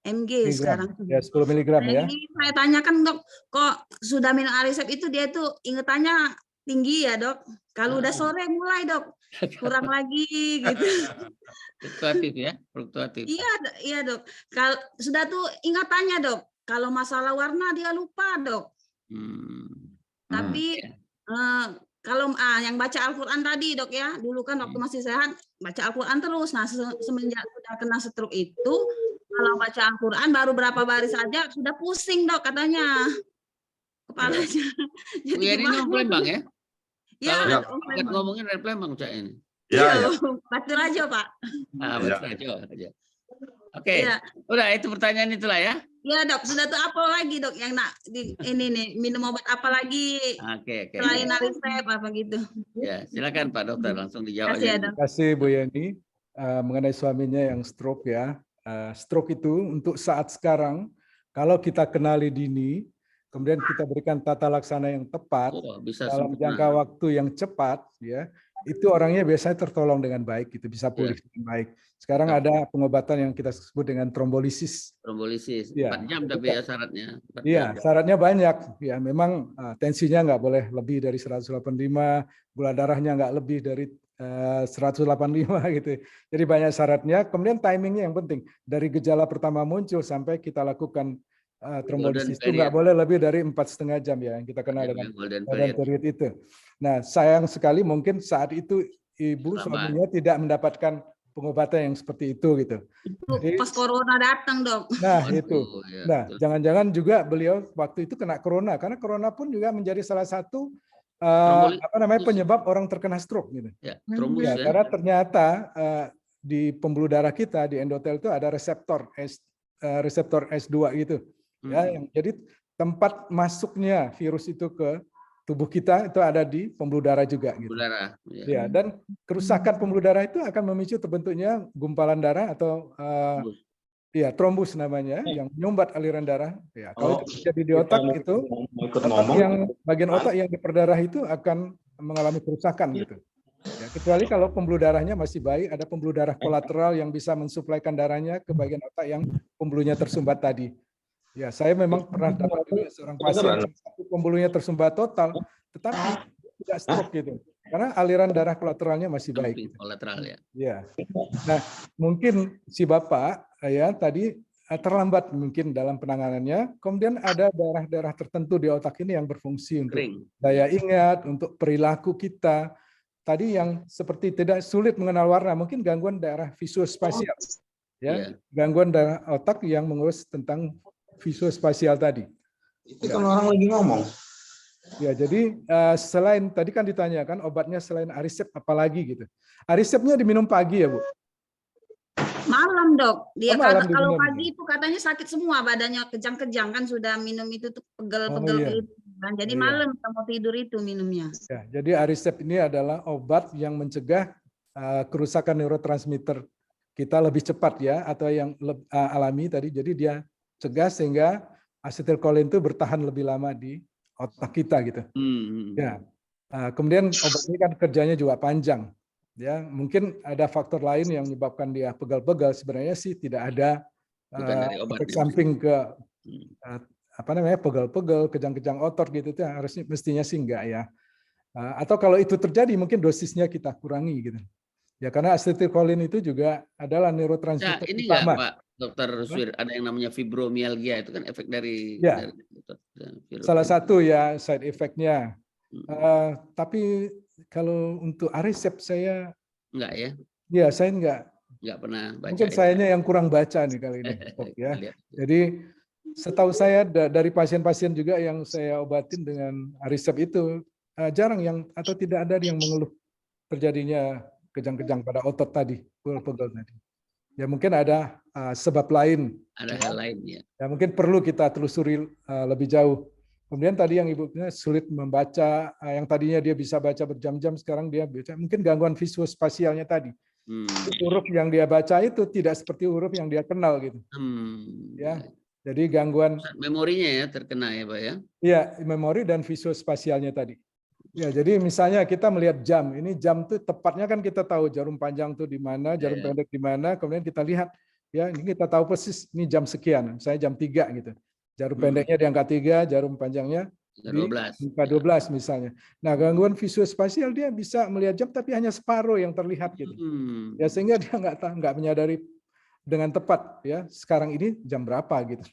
mg sekarang. Ya, 10 miligram ya. Jadi saya tanyakan, Dok, kok sudah minum Aricept itu dia itu ingetannya tinggi ya, Dok. Kalau udah sore mulai, Dok, kurang lagi gitu. Fluktuatif ya, fluktuatif. Iya, Dok. Kalau sudah tuh ingatannya, Dok. Kalau masalah warna dia lupa, Dok. Tapi kalau yang baca Al-Quran tadi, Dok ya, dulu kan waktu masih sehat baca Al-Quran terus. Nah, semenjak sudah kena stroke itu, kalau baca Al-Quran baru berapa baris saja sudah pusing, Dok, katanya kepalanya. Bu Yeni ini Palembang ya? Iya, Kalau ngomongin dari Palembang Cak ini. Iya, Batu Rajo, Pak. Batu Rajo aja. Oke, udah itu pertanyaan itulah ya. Iya, Dok, sudah tuh apa lagi, Dok, yang ini nih minum obat apa lagi? Oke. Selain Aricept apa gitu. Ya, silakan Pak Dokter langsung dijawab. Terima kasih Bu Yeni. Mengenai suaminya yang stroke ya. Stroke itu untuk saat sekarang kalau kita kenali dini, kemudian kita berikan tata laksana yang tepat dalam jangka waktu yang cepat, ya itu orangnya biasanya tertolong dengan baik, gitu bisa pulih dengan baik. Sekarang ada pengobatan yang kita sebut dengan trombolisis. Trombolisis, ya, 4 jam tapi ya syaratnya. Iya, syaratnya banyak. Ya, memang tensinya nggak boleh lebih dari 185, gula darahnya nggak lebih dari 185 gitu. Jadi banyak syaratnya. Kemudian timingnya yang penting. Dari gejala pertama muncul sampai kita lakukan trombolisis itu nggak boleh lebih dari 4,5 jam ya yang kita kenal dengan golden period itu. Nah, sayang sekali mungkin saat itu ibu suaminya tidak mendapatkan pengobatan yang seperti itu gitu. Jadi, pas corona datang, Dok. Nah, itu. Nah, jangan-jangan juga beliau waktu itu kena corona karena corona pun juga menjadi salah satu penyebab orang terkena stroke gitu. Ya, karena ternyata di pembuluh darah kita di endotel itu ada reseptor S2 gitu. Ya, yang jadi tempat masuknya virus itu ke tubuh kita itu ada di pembuluh darah juga gitu. Darah, ya, dan kerusakan pembuluh darah itu akan memicu terbentuknya gumpalan darah atau trombus namanya yang menyumbat aliran darah. Ya, kalau itu terjadi di otak itu bagian otak yang diperdarah itu akan mengalami kerusakan gitu. Ya, kecuali kalau pembuluh darahnya masih baik, ada pembuluh darah kolateral yang bisa mensuplaikan darahnya ke bagian otak yang pembuluhnya tersumbat tadi. Ya, saya memang pernah dapat juga seorang pasien pembuluhnya tersumbat total, tetapi tidak stroke gitu, karena aliran darah kolateralnya masih baik. Gitu. Kolateral ya. Ya. Nah, mungkin si bapak ya tadi terlambat mungkin dalam penanganannya, kemudian ada daerah-daerah tertentu di otak ini yang berfungsi untuk daya ingat, untuk perilaku kita. Tadi yang seperti tidak sulit mengenal warna, mungkin gangguan daerah visuospasial, ya, gangguan daerah otak yang mengurus tentang visuospasial tadi. Itu kan orang lagi ngomong. Ya, jadi selain tadi kan ditanyakan obatnya selain Aricept apalagi gitu. Ariceptnya diminum pagi ya, Bu? Malam dok, dia malam kalau diminum. pagi itu katanya sakit semua, badannya kejang-kejang kan sudah minum itu tuh pegel-pegel iya. gitu kan. Jadi Oh, iya. malam kita mau tidur itu minumnya. Ya, jadi Aricept ini adalah obat yang mencegah kerusakan neurotransmitter kita lebih cepat ya, atau yang alami tadi. Jadi dia cegah sehingga asetilkolin itu bertahan lebih lama di otak kita gitu. Ya. Kemudian obat ini kan kerjanya juga panjang. Ya, mungkin ada faktor lain yang menyebabkan dia pegal-pegal. Sebenarnya sih tidak ada efek samping ke pegal-pegal, kejang-kejang otot gitu. Itu harusnya mestinya sih enggak ya. Atau kalau itu terjadi mungkin dosisnya kita kurangi gitu. Ya karena asetilkolin itu juga adalah neurotransmitter ini utama. enggak Pak Dokter Ruswir, ada yang namanya fibromialgia, itu kan efek dari, ya, salah satu ya side effect-nya. Tapi kalau untuk Aricept saya enggak ya? Ya, saya enggak pernah baca. Mungkin sayanya yang kurang baca nih kali ini, ya. Jadi setahu saya dari pasien-pasien juga yang saya obatin dengan Aricept itu jarang yang atau tidak ada yang mengeluh terjadinya kejang-kejang pada otot tadi, pegel tadi. Ya mungkin ada sebab lain. Ada hal lain ya. Ya mungkin perlu kita telusuri lebih jauh. Kemudian tadi yang ibunya sulit membaca, yang tadinya dia bisa baca berjam-jam, sekarang dia bisa mungkin gangguan visuospasialnya tadi. Huruf yang dia baca itu tidak seperti huruf yang dia kenal gitu. Ya, jadi gangguan memorinya ya terkena ya Pak ya? Iya, memori dan visuospasialnya tadi. Ya, jadi misalnya kita melihat jam, ini jam tuh tepatnya kan kita tahu jarum panjang tuh di mana, jarum pendek di mana, kemudian kita lihat ya ini kita tahu persis ini jam sekian, saya jam 3 gitu. Jarum pendeknya di angka 3, jarum panjangnya di angka 12 misalnya. Nah, gangguan visuospasial dia bisa melihat jam tapi hanya separuh yang terlihat gitu. Ya sehingga dia nggak menyadari dengan tepat ya sekarang ini jam berapa gitu.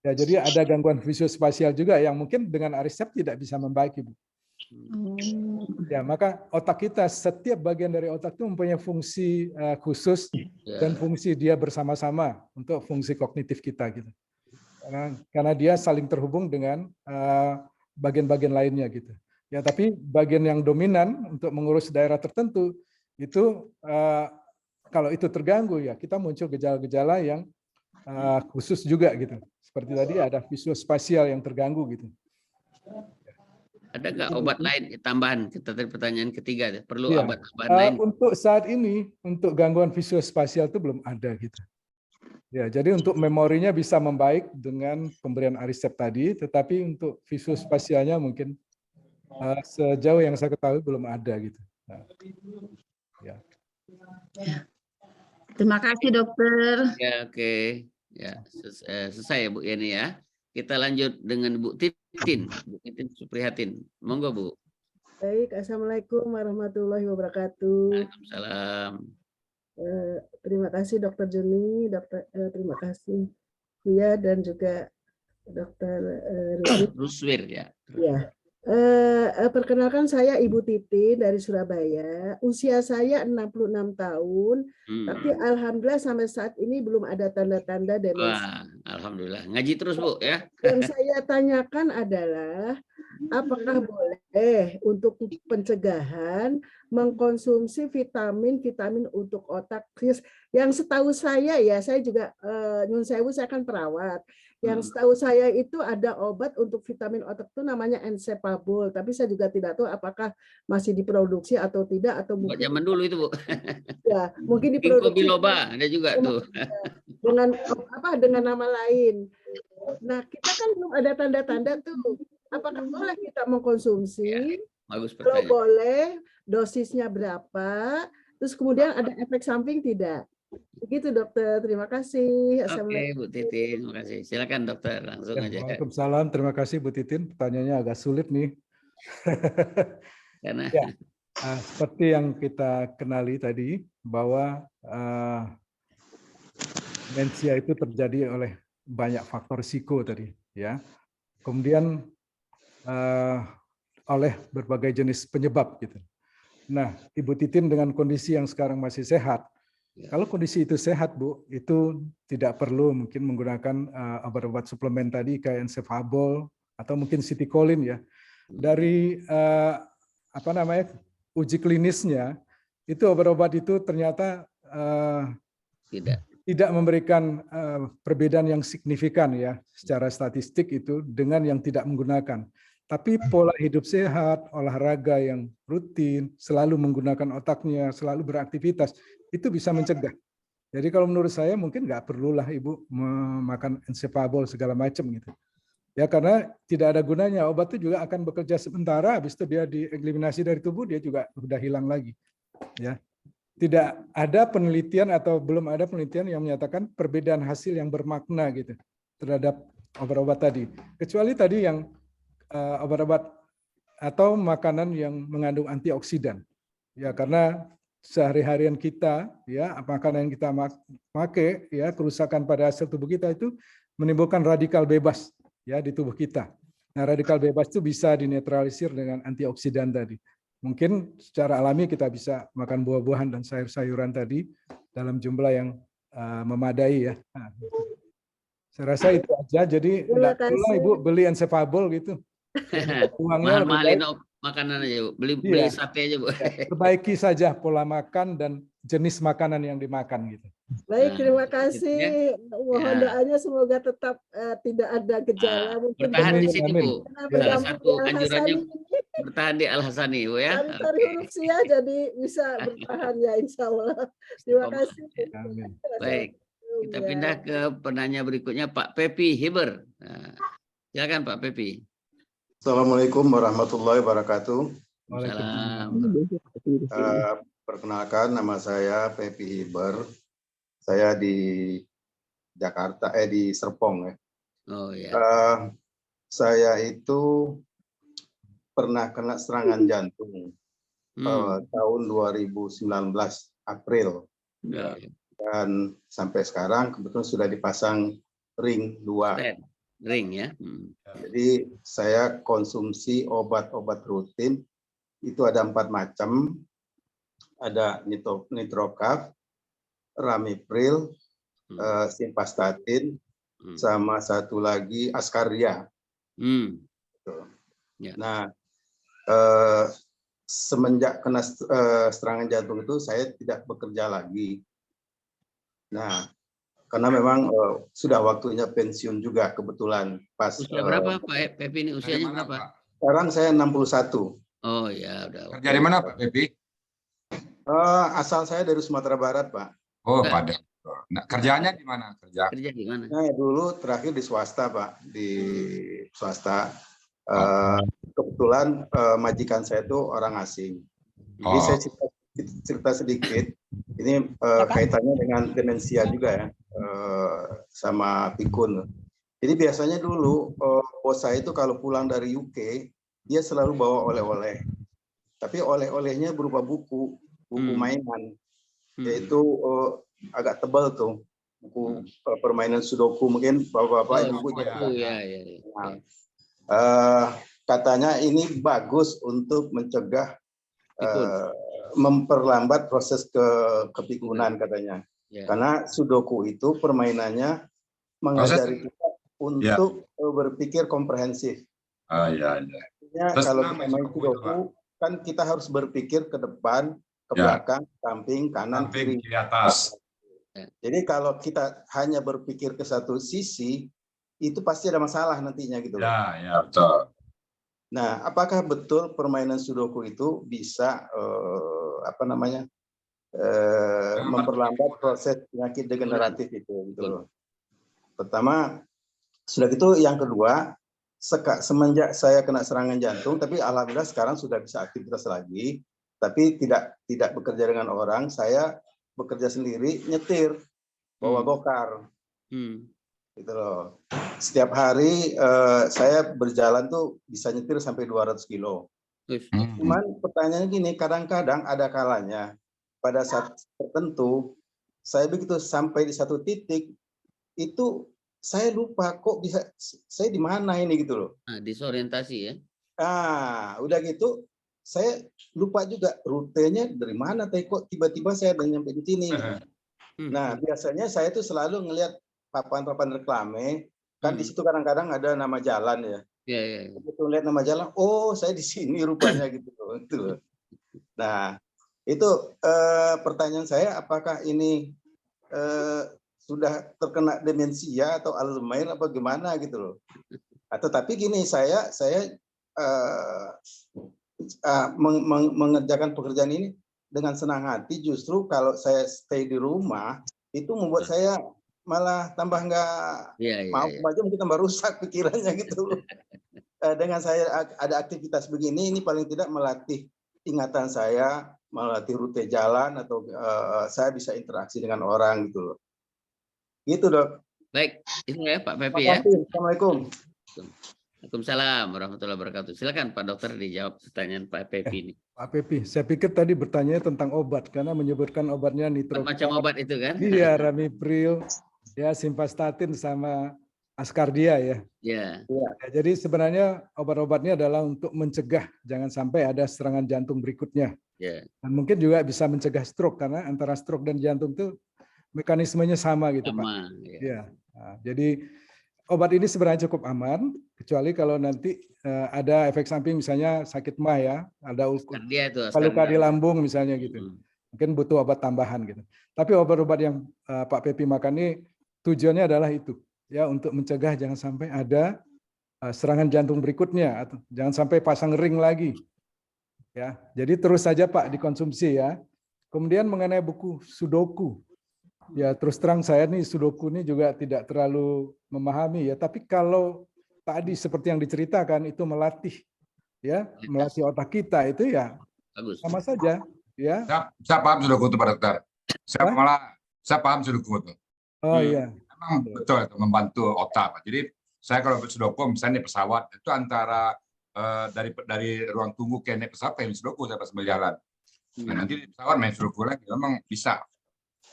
Ya jadi ada gangguan visuospasial juga yang mungkin dengan Aricept tidak bisa membaik Ibu. Ya, maka otak kita, setiap bagian dari otak itu mempunyai fungsi khusus dan fungsi dia bersama-sama untuk fungsi kognitif kita gitu. Karena dia saling terhubung dengan bagian-bagian lainnya gitu. Ya, tapi bagian yang dominan untuk mengurus daerah tertentu itu kalau itu terganggu ya kita muncul gejala-gejala yang khusus juga gitu. Seperti tadi ada visuospasial yang terganggu gitu. Ada nggak obat lain tambahan? Kita tadi pertanyaan ketiga, perlu obat tambahan lain? Untuk saat ini, untuk gangguan visuospasial itu belum ada gitu. Ya, jadi untuk memorinya bisa membaik dengan pemberian Aricept tadi, tetapi untuk visuospasialnya mungkin sejauh yang saya ketahui belum ada gitu. Ya. Terima kasih dokter. Ya, oke. Ya, selesai ya Bu Yani ya. Kita lanjut dengan Bu Titin. Bu Titin Suprihatin. Monggo Bu. Baik, Assalamualaikum warahmatullahi wabarakatuh. Waalaikumsalam. Terima kasih Dokter Juni, terima kasih Buya dan juga Dokter Ruswir ya. Ya. Perkenalkan saya Ibu Titin dari Surabaya. Usia saya 66 tahun, tapi alhamdulillah sampai saat ini belum ada tanda-tanda demensi. Wah, alhamdulillah. Ngaji terus Bu ya. Yang saya tanyakan adalah apakah boleh untuk pencegahan mengkonsumsi vitamin untuk otak? Yang setahu saya ya, saya juga nyun sewu, saya kan perawat. Yang setahu saya itu ada obat untuk vitamin otak itu namanya Ensepabol, tapi saya juga tidak tahu apakah masih diproduksi atau tidak, atau mungkin zaman dulu itu Bu. Ya, mungkin diproduksi biloba ada juga tuh. Dengan nama lain. Nah, kita kan belum ada tanda-tanda tuh. Apakah boleh kita mengkonsumsi? Ya, bagus pertanyaan. Kalau boleh, dosisnya berapa? Terus kemudian ada efek samping tidak? Begitu dokter, terima kasih. Oke Bu Titin, terima kasih. Silakan dokter, langsung aja. Waalaikumsalam, terima kasih Bu Titin. Pertanyaannya agak sulit nih. Karena ya, seperti yang kita kenali tadi bahwa demensia itu terjadi oleh banyak faktor risiko tadi, ya. Kemudian oleh berbagai jenis penyebab gitu. Nah, Ibu Titin dengan kondisi yang sekarang masih sehat. Kalau kondisi itu sehat, Bu, itu tidak perlu mungkin menggunakan obat-obat suplemen tadi kayak Ensepabol atau mungkin Citicolin ya. Dari uji klinisnya itu obat-obat itu ternyata tidak memberikan perbedaan yang signifikan ya secara statistik itu dengan yang tidak menggunakan. Tapi pola hidup sehat, olahraga yang rutin, selalu menggunakan otaknya, selalu beraktivitas, itu bisa mencegah. Jadi kalau menurut saya mungkin nggak perlulah Ibu memakan ensepabol segala macam gitu. Ya karena tidak ada gunanya, obat itu juga akan bekerja sementara, habis itu dia dieliminasi dari tubuh, dia juga udah hilang lagi. Ya. Tidak ada penelitian atau belum ada penelitian yang menyatakan perbedaan hasil yang bermakna gitu terhadap obat-obat tadi. Kecuali tadi yang obat-obat atau makanan yang mengandung antioksidan. Ya karena sehari-harian kita ya makanan yang kita pakai ya kerusakan pada sel tubuh kita itu menimbulkan radikal bebas ya di tubuh kita. Nah, radikal bebas itu bisa dinetralisir dengan antioksidan tadi. Mungkin secara alami kita bisa makan buah-buahan dan sayur-sayuran tadi dalam jumlah yang memadai ya. Nah, saya rasa itu aja. Jadi tidak perlu Ibu beli ensepabol gitu. Uangnya Mahal-mahalin makanan aja, Bu. Beli sate aja, Bu. Ya, perbaiki saja pola makan dan jenis makanan yang dimakan gitu. Baik, terima kasih. Mohon doanya semoga tetap tidak ada gejala. Mungkin bertahan di sini, Bu. Salah satu anjurannya bertahan di Al-Hasani, Bu ya. Cari huruf Sia jadi bisa bertahan ya insya Allah. Terima kasih. Baik, kita pindah ke penanya berikutnya Pak Pepi Hiber. Nah, silakan Pak Pepi. Assalamualaikum warahmatullahi wabarakatuh. Waalaikumsalam. Perkenalkan, nama saya Pepi Hiber. Saya di Jakarta, di Serpong ya. Oh ya. Saya itu pernah kena serangan jantung tahun 2019 April. Dan sampai sekarang kebetulan sudah dipasang ring 2. Ring ya. Jadi saya konsumsi obat-obat rutin itu ada 4 macam. Ada Nitrocaf, Ramipril, Simvastatin, sama satu lagi Ascaria. Nah, semenjak kena serangan jantung itu saya tidak bekerja lagi. Nah, karena memang sudah waktunya pensiun juga kebetulan pas. Usia berapa Pak Pepi ini? Usianya berapa? Sekarang saya 61. Oh ya udah. Kerja di mana Pak Pepi? Asal saya dari Sumatera Barat, Pak. Oh, Padang. Nah, kerjanya di mana? Kerja di mana? Nah, dulu terakhir di swasta, Pak. Di swasta. Kebetulan majikan saya itu orang asing. Jadi saya cerita sedikit. Ini kaitannya dengan demensia juga ya, sama pikun. Jadi biasanya dulu bos saya itu kalau pulang dari UK, dia selalu bawa oleh-oleh. Tapi oleh-olehnya berupa buku mainan, yaitu agak tebal tuh, buku permainan sudoku mungkin bapak-bapak ibu. Katanya ini bagus untuk mencegah memperlambat proses kepikunan katanya. Karena sudoku itu permainannya mengajari kita untuk berpikir komprehensif. Kalau kita main sudoku kan kita harus berpikir ke depan, ke belakang, samping, kanan, kiri, atas. Jadi kalau kita hanya berpikir ke satu sisi, itu pasti ada masalah nantinya gitu. Ya, betul. Nah, apakah betul permainan sudoku itu bisa memperlambat proses penyakit degeneratif itu? Gitu. Pertama, sudah gitu yang kedua, semenjak saya kena serangan jantung, tapi alhamdulillah sekarang sudah bisa aktivitas lagi, tapi tidak bekerja dengan orang, saya bekerja sendiri, nyetir, bawa gokar. Gitu loh. Setiap hari saya berjalan tuh bisa nyetir sampai 200 kilo. Cuman pertanyaannya gini, kadang-kadang ada kalanya pada saat tertentu saya begitu sampai di satu titik itu saya lupa kok bisa saya di mana ini gitu loh. Disorientasi ya. Udah gitu saya lupa juga rutenya dari mana, tapi kok tiba-tiba saya udah nyampe di sini. Nah, biasanya saya tuh selalu ngelihat papan-papan reklame, kan di situ kadang-kadang ada nama jalan ya. Begitu lihat nama jalan, oh saya di sini rupanya gitu. Nah, itu pertanyaan saya, apakah ini sudah terkena demensia atau Alzheimer apa gimana gitu loh. Atau tapi gini, saya mengerjakan pekerjaan ini dengan senang hati. Justru kalau saya stay di rumah itu membuat saya malah tambah nggak mau aja, mungkin tambah rusak pikirannya gitu. Dengan saya ada aktivitas begini, ini paling tidak melatih ingatan saya, melatih rute jalan, atau saya bisa interaksi dengan orang gitu loh. Gitu, Dok. Baik, itu ya Pak Pepi ya. Assalamualaikum. Waalaikumsalam warahmatullahi wabarakatuh. Silakan Pak Dokter dijawab pertanyaan Pak Pepi ini. Pak Pepi, saya pikir tadi bertanya tentang obat karena menyebutkan obatnya nitro. Macam obat itu kan? Iya, Ramipril, ya simvastatin sama askardia ya. Ya. Jadi sebenarnya obat-obatnya adalah untuk mencegah jangan sampai ada serangan jantung berikutnya. Ya. Dan mungkin juga bisa mencegah stroke karena antara stroke dan jantung itu mekanismenya sama gitu, Pak. Ya. Nah, jadi obat ini sebenarnya cukup aman, kecuali kalau nanti ada efek samping misalnya sakit mah ya, ada luka di lambung misalnya gitu. Mungkin butuh obat tambahan gitu. Tapi obat-obat yang Pak Pepi makan ini tujuannya adalah itu, ya, untuk mencegah jangan sampai ada serangan jantung berikutnya atau jangan sampai pasang ring lagi. Ya, jadi terus saja Pak dikonsumsi ya. Kemudian mengenai buku Sudoku. Ya, terus terang saya nih Sudoku ini juga tidak terlalu memahami ya, tapi kalau tadi seperti yang diceritakan itu melatih ya, melatih otak kita itu ya bagus. Sama saja ya. Saya paham Sudoku itu Pak Dokter. Saya paham Sudoku itu. Oh iya. Memang betul itu membantu otak. Jadi saya kalau Sudoku misalnya di pesawat itu antara dari ruang tunggu ke naik pesawat main Sudoku saya pas berjalan. Nah, nanti di pesawat main Sudoku lagi, memang bisa.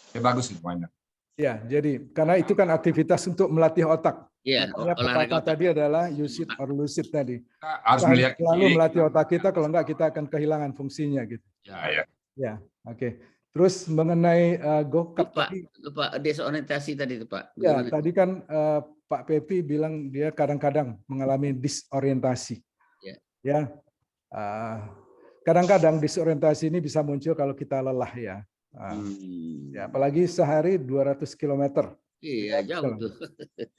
Ya bagus semuanya. Ya, jadi karena itu kan aktivitas untuk melatih otak. Iya. Pepatah tadi adalah use it or lose it tadi. Kita harus melihat selalu melatih otak kita, kalau enggak kita akan kehilangan fungsinya gitu. Ya. Ya, oke. Terus mengenai go-kart tadi, Pak disorientasi tadi itu Pak. Ya, tadi kan Pak Pepi bilang dia kadang-kadang mengalami disorientasi. Ya. Kadang-kadang disorientasi ini bisa muncul kalau kita lelah ya. Ya, apalagi sehari 200 km. Iya, jauh tuh.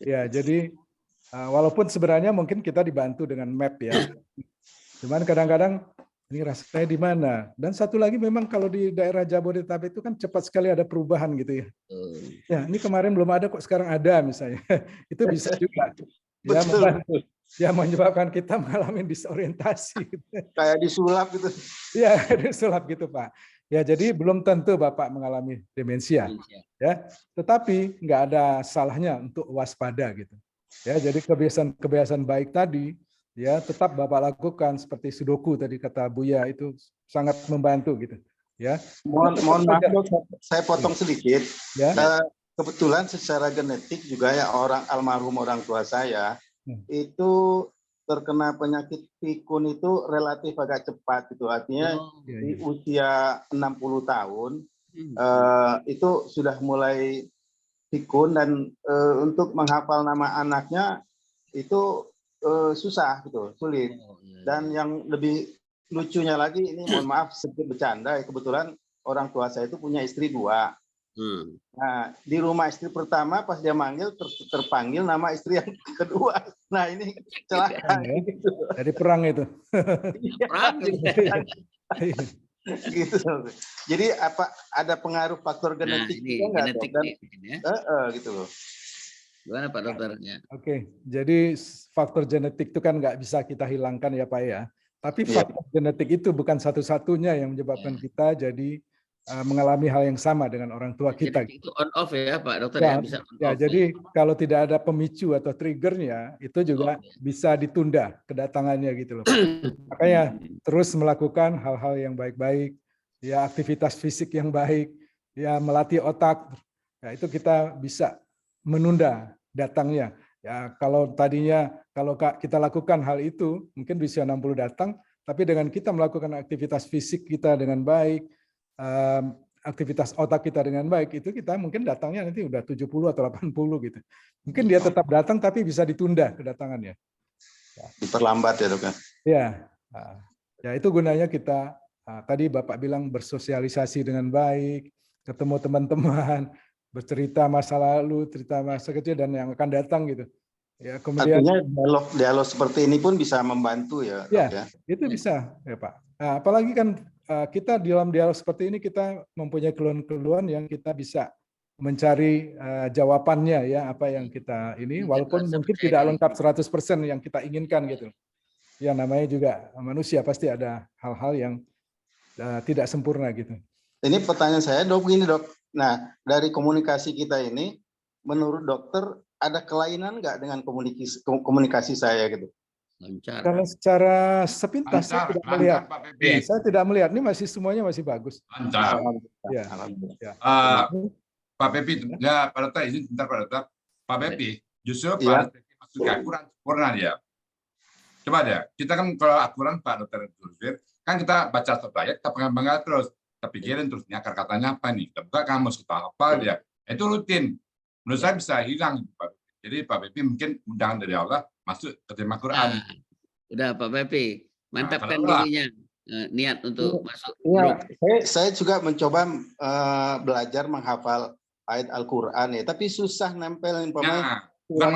Ya, jadi walaupun sebenarnya mungkin kita dibantu dengan map ya. Cuman kadang-kadang ini rasanya di mana. Dan satu lagi memang kalau di daerah Jabodetabek itu kan cepat sekali ada perubahan gitu ya. Ya, ini kemarin belum ada kok sekarang ada misalnya. Itu bisa juga. Ya, ya menyebabkan kita mengalami disorientasi. Kayak disulap gitu. Iya, disulap gitu Pak. Ya, jadi belum tentu Bapak mengalami demensia, ya. Tetapi nggak ada salahnya untuk waspada gitu. Ya, jadi kebiasaan baik tadi, ya tetap Bapak lakukan seperti Sudoku tadi kata Buya itu sangat membantu gitu. Ya. Mohon maaf Dok, saya potong sedikit. Ya. Kebetulan secara genetik juga ya almarhum orang tua saya itu terkena penyakit pikun itu relatif agak cepat gitu, artinya di usia 60 tahun itu sudah mulai pikun dan untuk menghafal nama anaknya itu susah gitu, sulit. Dan yang lebih lucunya lagi ini, mohon maaf sedikit bercanda, kebetulan orang tua saya itu punya istri 2. Nah, di rumah istri pertama pas dia manggil terpanggil nama istri yang kedua. Nah, ini celaka. Dari perang itu. Perang gitu. Jadi apa ada pengaruh faktor genetik juga nggak? Gitu loh. Gimana Pak Dokternya? Oke, jadi faktor genetik itu kan nggak bisa kita hilangkan ya Pak ya. Tapi faktor genetik itu bukan satu-satunya yang menyebabkan kita jadi mengalami hal yang sama dengan orang tua kita. Jadi itu on off ya Pak Dokter ya, bisa on ya, off. Jadi kalau tidak ada pemicu atau triggernya itu juga bisa ditunda kedatangannya gitu loh. Makanya terus melakukan hal-hal yang baik-baik, ya aktivitas fisik yang baik, ya melatih otak. Ya itu kita bisa menunda datangnya. Ya kalau tadinya kalau kita lakukan hal itu mungkin bisa 60 datang, tapi dengan kita melakukan aktivitas fisik kita dengan baik, aktivitas otak kita dengan baik, itu kita mungkin datangnya nanti udah 70 atau 80 gitu. Mungkin dia tetap datang tapi bisa ditunda kedatangannya. Diperlambat ya Dok. Ya, ya itu gunanya kita tadi Bapak bilang bersosialisasi dengan baik, ketemu teman-teman, bercerita masa lalu, cerita masa kecil dan yang akan datang gitu. Ya, kemudian artinya dialog seperti ini pun bisa membantu ya, Dok, ya. Itu bisa ya Pak. Nah, apalagi kan kita di dalam dialog seperti ini kita mempunyai keluhan-keluhan yang kita bisa mencari jawabannya ya, apa yang kita ini, walaupun mungkin tidak lengkap 100% yang kita inginkan gitu. Ya namanya juga manusia, pasti ada hal-hal yang tidak sempurna gitu. Ini pertanyaan saya, Dok, begini, Dok. Nah, dari komunikasi kita ini, menurut dokter ada kelainan nggak dengan komunikasi saya gitu? Lancar. Kalau secara sepintas saya tidak melihat. Ya, saya tidak melihat. Ini masih semuanya masih bagus. Lancar. Ya. Pak Pepi, ya Pak Dokter, izin sebentar Pak Dokter. Pak Pepi, justru Pak Pepi masuk ke Al-Quran sempurna dia. Coba deh, kita kan kalau Al-Quran Pak Dokter kan kita baca satu ayat, kita pengen terus, kita pikirin terus ini akar katanya apa nih, kita buka kamus, kita hafal dia. Itu rutin. Menurut saya bisa hilang. Jadi Pak Pepi mungkin undangan dari Allah masuk ke tema Quran. Udah Pak Pepi, mantapkan dirinya, niat untuk masuk. Ya, saya juga mencoba belajar menghafal ayat Al-Quran ya, tapi susah nempelin pemain. Bukan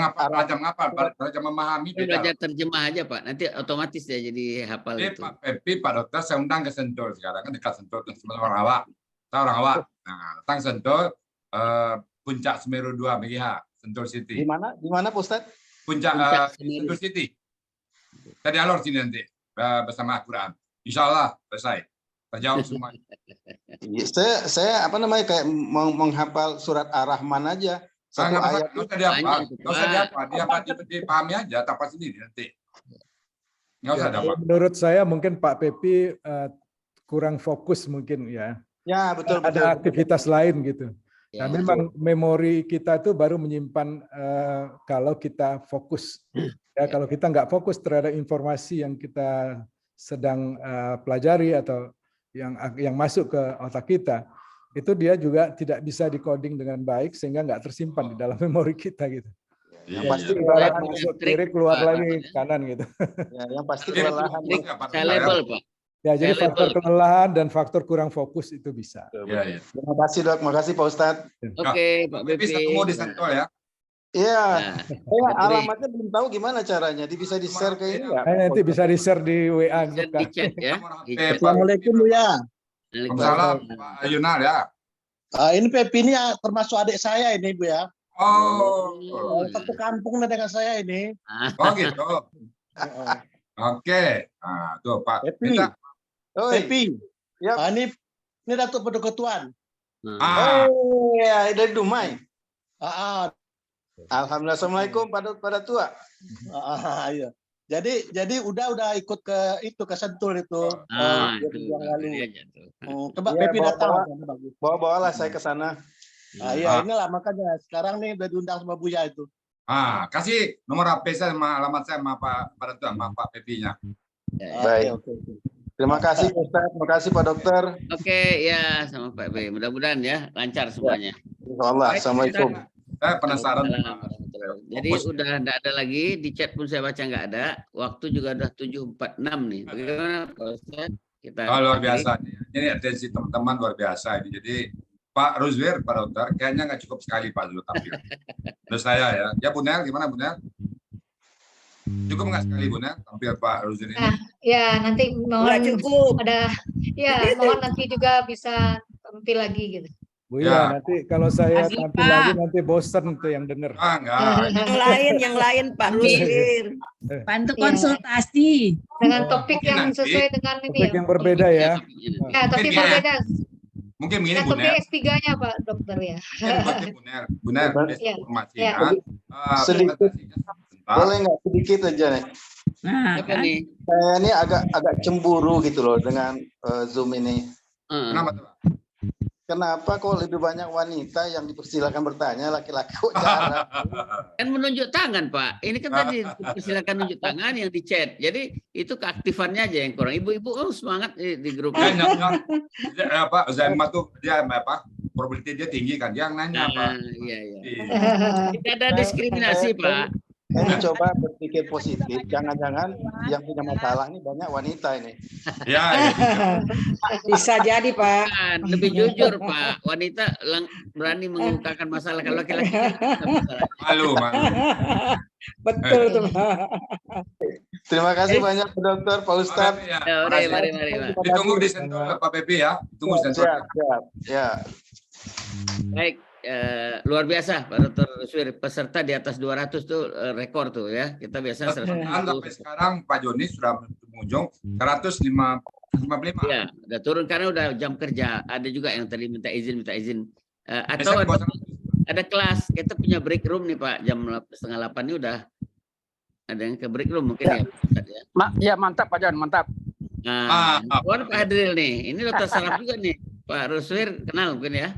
belajar memahami. Belajar terjemah aja Pak, nanti otomatis dia jadi hafal itu. Pak Pepi, Pak Dokter, saya undang ke Sentul sekarang, kan dekat Sentul, orang awak. Tahu orang awak? Nah, datang Sentul, Puncak Semeru 2 MGH, Sentul City. Di mana Pak Ustadz? Puncak Sentul City. Tadi alur sini nanti bersama Al-Quran. Insya Allah selesai. Terjawab semua. Saya kayak menghafal surat Ar-Rahman aja. Satu ayat. Nggak usah dihafal, dipahami aja, tanpa sendiri nanti. Nggak usah dapat. Menurut saya mungkin Pak Pepi kurang fokus mungkin ya. Ya betul. Ada aktivitas lain gitu. Nah, memang memori kita itu baru menyimpan kalau kita fokus. Ya, kalau kita nggak fokus terhadap informasi yang kita sedang pelajari atau yang masuk ke otak kita, itu dia juga tidak bisa decoding dengan baik sehingga nggak tersimpan di dalam memori kita gitu. Yang pasti masuk kiri keluar lagi kanan gitu. Ya, yang pasti kelelahan. Pak. Ya, jadi faktor kelelahan dan faktor kurang fokus itu bisa. Ya. Terima kasih Dok, makasih Pak Ustadz. Oke, Pak Pepi. Bisa ketemu di Sentul ya. Iya, alamatnya belum tahu gimana caranya. Bisa di-share ke ini nggak? Nanti bisa di-share di WA. Di chat ya. Assalamualaikum Bu ya. Waalaikumsalam Pak Yunal ya. Ini Pepi ini termasuk adik saya ini Bu ya. Oh. Satu kampung dengan saya ini. Oh gitu. Oke. Nah, tuh Pak. Pepi. Ya. Ini Datuk Pedukutuan. Oh ya, dari Dumai. Alhamdulillah. Assalamualaikum pada tua. Iya. Jadi udah ikut ke Sentul itu. Yang lalu. Coba Pepi datang. Bawa-bawalah saya ke sana. Iya, inilah makanya sekarang nih udah diundang sama Buya itu. Kasih nomor HP saya sama alamat saya sama Pak Pepi-nya. Baik. Terima kasih Pak Ustadz, terima kasih Pak Dokter. Oke, ya sama Pak Pepi. Mudah-mudahan ya lancar semuanya. Insyaallah. Assalamualaikum. Saya penasaran. Jadi udah enggak ada lagi, di chat pun saya baca nggak ada. Waktu juga udah 7.46 nih. Bagaimana Pak Ustadz? Kita luar biasa. Ini atensi teman-teman luar biasa ini. Jadi Pak Ruzwir, Pak Dokter, kayaknya nggak cukup sekali Pak Zul tampil. Menurut saya ya. Ya Bu Nel, gimana Bu Nel? Cukup nggak sekali Bu Nel tampil Pak Ruzwir ini? Ya nanti mohon mohon nanti juga bisa tampil lagi gitu. Bu ya, nanti kalau saya tampil lagi nanti bosan tuh yang denger. Enggak. Yang lain Pak Ruzwir. Bantu konsultasi dengan topik yang sesuai dengan ini. Topik yang berbeda ya. Ya, topik berbeda. Mungkin begini Bu Topik Nel. S3-nya Pak Dokter ya. Bu Nel, informasinya. Sedikit. Boleh nggak sedikit aja nih? Apa nih? Saya ini agak cemburu gitu loh dengan Zoom ini. Kenapa tuh? Kenapa kok lebih banyak wanita yang dipersilakan bertanya, laki-laki kok jarang? Kan menunjuk tangan Pak. Ini kan tadi dipersilakan nunjuk tangan yang di chat. Jadi itu keaktifannya aja yang kurang. Ibu-ibu semangat di grup. Pak Zaima tuh dia apa? Probability dia tinggi kan. Dia nanya Pak. Iya. Tidak ada diskriminasi Pak. Ini coba berpikir positif, jangan-jangan yang punya masalah ini banyak wanita ini. Ya, Bisa jadi, Pak. Lebih jujur Pak, wanita berani mengungkapkan masalah, kalau laki-laki kan ada masalah. malu. Betul tuh, Pak. Terima kasih banyak Pak Dokter, Pak Ustadz. Ya, Mari Pak. ditunggu di sensor Pak Pepe ya. Tunggu sensor. Siap. Ya. Baik, luar biasa Pak Dr. Ruswir, peserta di atas 200 tuh rekor tuh ya. Kita biasa 150. Sampai sekarang Pak Joni sudah mengunjung 155. Ya, udah turun karena udah jam kerja. Ada juga yang tadi minta izin. Atau ada kelas, kita punya break room nih Pak, jam 7:30 ini udah ada yang ke break room mungkin ya. Ya, mantap Pak Jon, mantap. Nah, Pak Hadril nih, ini dokter saraf juga nih. Pak Ruswir kenal mungkin ya.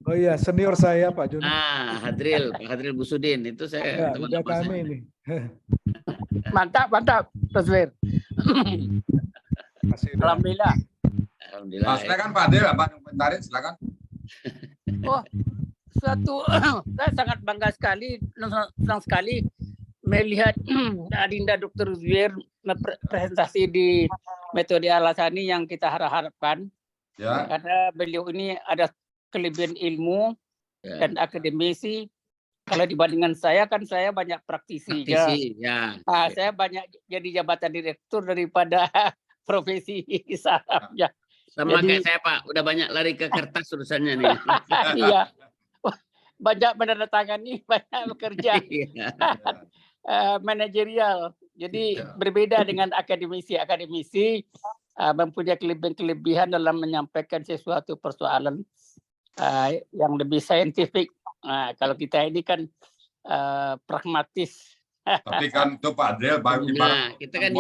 Oh iya, senior saya Pak Joni. Pak Hadril Busudin itu saya Ya, udah kami ini. Mantap, Ruswir. Alhamdulillah. Silakan Pak Adil, Pak komentarin silakan. Oh, saya sangat bangga sekali, senang sekali melihat Adinda Dr. Ruswir presentasi di metode Al-Hassani yang kita harapkan. Ya. Karena beliau ini ada kelebihan ilmu dan akademisi. Kalau dibandingkan saya, kan saya banyak praktisi. Ya. Saya banyak jadi jabatan direktur daripada profesi sarafnya. Sama kayak saya Pak, udah banyak lari ke kertas urusannya nih. Iya, banyak menandatangani, banyak bekerja. Manajerial. Jadi berbeda dengan akademisi. Akademisi mempunyai kelebihan dalam menyampaikan sesuatu persoalan yang lebih saintifik. Kalau kita ini kan pragmatis. Tapi kan itu Pak Adil, kita kan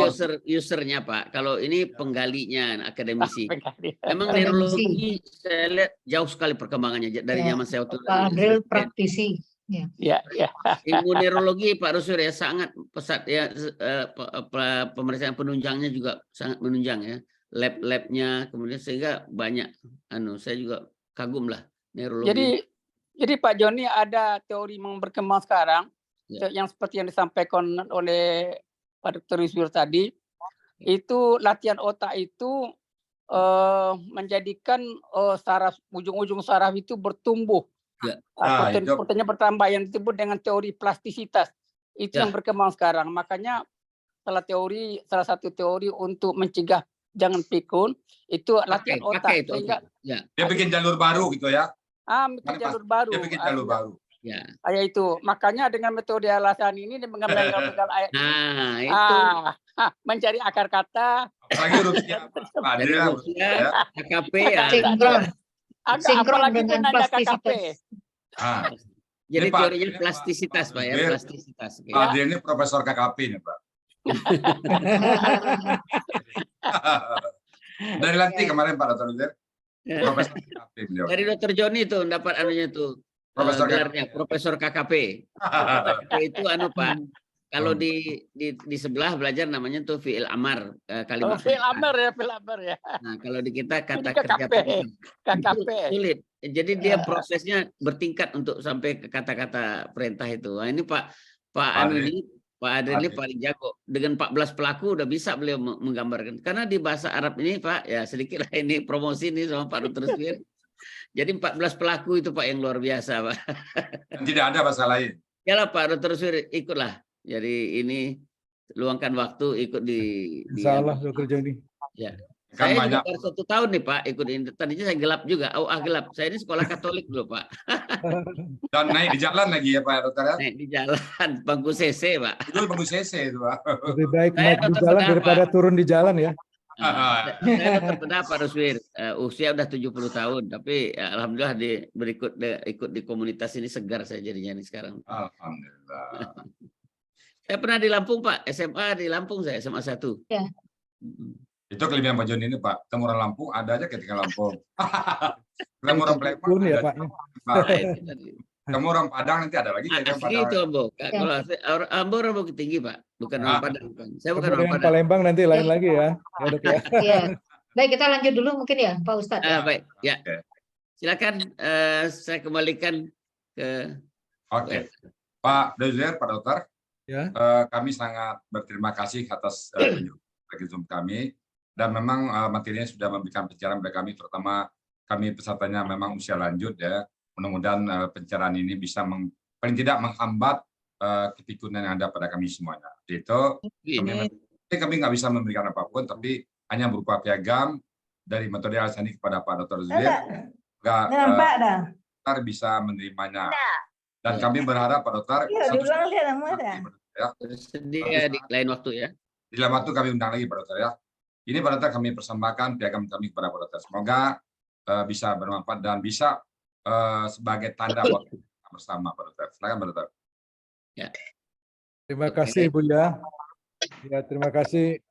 usernya Pak. Kalau ini penggalinya akademisi. Memang neurologi saya lihat jauh sekali perkembangannya dari zaman saya waktu Pak Adril praktisi. Ya. Ilmu neurologi Pak Ruswir ya sangat pesat ya. Pemeriksaan penunjangnya juga sangat menunjang ya. Lab-labnya kemudian sehingga banyak. Saya juga kagum lah neurologi. Jadi Pak Joni ada teori yang berkembang sekarang. Yang seperti yang disampaikan oleh Pak Dr. Ruswir tadi, itu latihan otak itu menjadikan saraf, ujung-ujung saraf itu bertumbuh. Proteinnya bertambah yang disebut dengan teori plastisitas. Itu yang berkembang sekarang. Makanya salah satu teori untuk mencegah jangan pikun itu latihan otak. Dia bikin jalur baru gitu ya. Bikin jalur baru. Dia bikin jalur baru. Ya. Itu makanya dengan metode Al-Hassani ini mengambil ayat itu mencari akar kata, apalagi rupiah KKP ya, sinkron dengan plastisitas. Jadi teorinya plastisitas Pak ya, plastisitas. Pak Adil ini profesor KKP nih Pak. Dari Lanti kemarin Pak Dr. Ruswir. Profesor KKP beliau. Dari Dr. Joni itu dapat anunya tuh. Gelarnya Profesor KKP. KKP itu Pak. Kalau di sebelah belajar namanya tuh fi'il amar kalimat. Fi'il amar ya. Nah, kalau di kita kata KKP. Sulit. Jadi dia prosesnya bertingkat untuk sampai ke kata-kata perintah itu. Nah, ini Pak Adril ini paling jago. Dengan 14 pelaku udah bisa beliau menggambarkan. Karena di bahasa Arab ini Pak, ya sedikit lah ini promosi nih sama Pak Dr. Ruswir. Jadi 14 pelaku itu Pak yang luar biasa Pak. Tidak ada bahasa lain. Yalah Pak Dr. Ruswir ikutlah. Jadi ini luangkan waktu ikut di Insyaallah Dr. Joni. Ya. Saya juga baru 1 tahun nih Pak ikut ini. Tadinya saya gelap juga. Gelap. Saya ini sekolah Katolik dulu Pak. Dan naik di jalan lagi ya Pak Dokter ya? Naik di jalan, bangku CC Pak. Itu bangku CC itu Pak. Lebih baik naik di jalan daripada turun di jalan ya. Saya dokter bedah Pak Ruswir, usia udah 70 tahun, tapi ya, alhamdulillah ikut di komunitas ini segar saya jadinya nih sekarang. Alhamdulillah. Saya pernah di Lampung Pak, SMA di Lampung saya, SMA 1. Ya. Itu kelebihan Pak Joni ini Pak, ketemu orang Lampung ada aja ketika Lampung. Ketemu orang Palembang ya Pak. Ketemu orang Padang nanti ada lagi. Asli itu Ambo. Kalau Ambo orang Bukit Tinggi Pak, bukan orang Padang. Saya bukan orang Padang. Palembang nanti lain lagi ya. Iya. Baik, kita lanjut dulu mungkin ya Pak Ustadz. Baik, ya. Silakan saya kembalikan ke. Oke. Pak Ruswir, Pak Dokter. Ya. Kami sangat berterima kasih atas kunjungan Zoom kami, dan memang materinya sudah memberikan pencerahan bagi kami, terutama kami pesertanya memang usia lanjut ya. Mudah-mudahan pencerahan ini bisa paling tidak menghambat kepikunan yang ada pada kami semuanya. Itu kami nggak bisa memberikan apapun, tapi hanya berupa piagam dari metode Al-Hassani kepada Pak Dr. Zubair, Dokter bisa menerimanya. Dan kami berharap Pak Dokter bersedia di lain waktu ya. Di lain waktu kami undang lagi Pak Dokter ya. Ini Pak Dokter kami persembahkan piagam kami kepada Pak Dokter. Semoga bisa bermanfaat dan bisa sebagai tanda waktu bersama Pak Dokter. Silakan Pak Dokter. Ya. Terima kasih Bu ya. Ya, terima kasih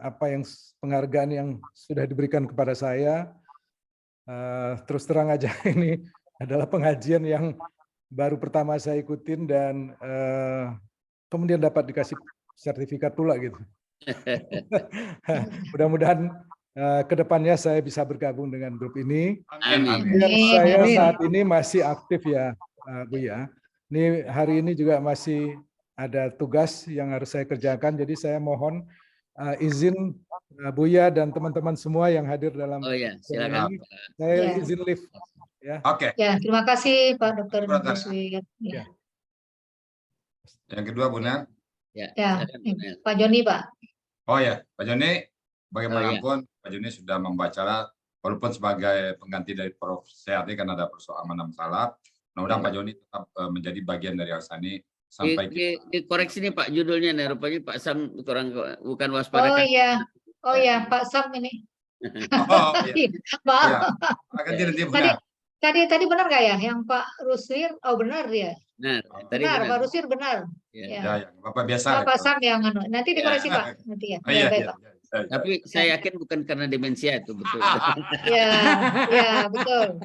apa yang penghargaan yang sudah diberikan kepada saya. Terus terang aja ini adalah pengajian yang baru pertama saya ikutin dan kemudian dapat dikasih sertifikat pula gitu. Mudah-mudahan kedepannya saya bisa bergabung dengan grup ini. Amin. Saya saat ini masih aktif ya Bu ya. Ini hari ini juga masih ada tugas yang harus saya kerjakan, jadi saya mohon izin Buya dan teman-teman semua yang hadir dalam silakan. Saya izin live ya. Oke. Ya, terima kasih Pak Dr. Zubair. Ya. Yang kedua Bunda. Ya, Pak Joni Pak. Oh ya, Pak Joni, bagaimanapun Pak Joni sudah membaca, walaupun sebagai pengganti dari Prof. Sehatni kan ada persoalan masalah. Mudah-mudahan Pak Joni tetap menjadi bagian dari Al-Hassani sampai dikoreksi nih Pak judulnya nih, rupanya Pak Sam bukan waspada. Oh iya Pak Sam ini. Oh iya. Maaf. Ya. Tadi benar nggak ya yang Pak Rusir? Oh benar dia. Nah, tadi benar Pak Rusir benar. Ya, Bapak biasa. Pak Sam yang nanti dikoreksi Pak nanti ya. Iya. Tapi saya yakin bukan karena demensia itu betul. Ya betul.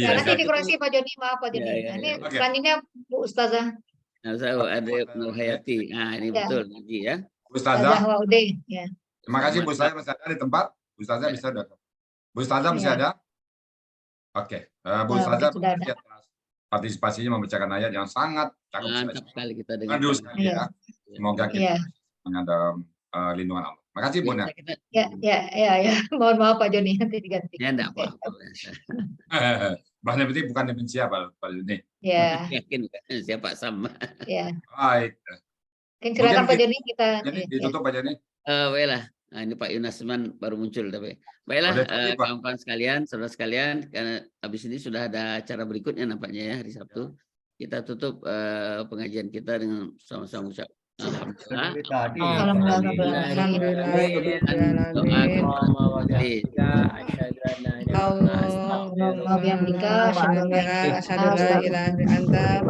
Ya, nanti dikoreksi Pak Joni, maaf Pak Joni. Ini selanjutnya Bu Ustazah. Nah, saya ada Nur Hayati. Nah, ini betul nanti ya. Ustazah. Ya. Terima kasih Bu Ustazah masih ada di tempat. Bu Ustazah bisa ada. Bu Ustazah masih ada? Oke. Bu Ustazah atas partisipasinya membacakan ayat yang sangat cakep sekali kita dengar. Ya. Semoga kita ada lindungan Allah. Makasih Bunda. Ya. Mohon maaf Pak Joni, nanti diganti. Ya enggak apa-apa. Bahkan penting bukan demensia Pak Joni. Ya. Yakin siapa sama. Ya. Baik. Silakan Pak Joni kita. Jadi ditutup Pak Joni. Baiklah. Nah, ini Pak Yunasman baru muncul tapi. Baiklah kawan-kawan sekalian, saudara sekalian, karena habis ini sudah ada acara berikutnya nampaknya ya hari Sabtu. Kita tutup pengajian kita dengan sama-sama ucap Alhamdulillah.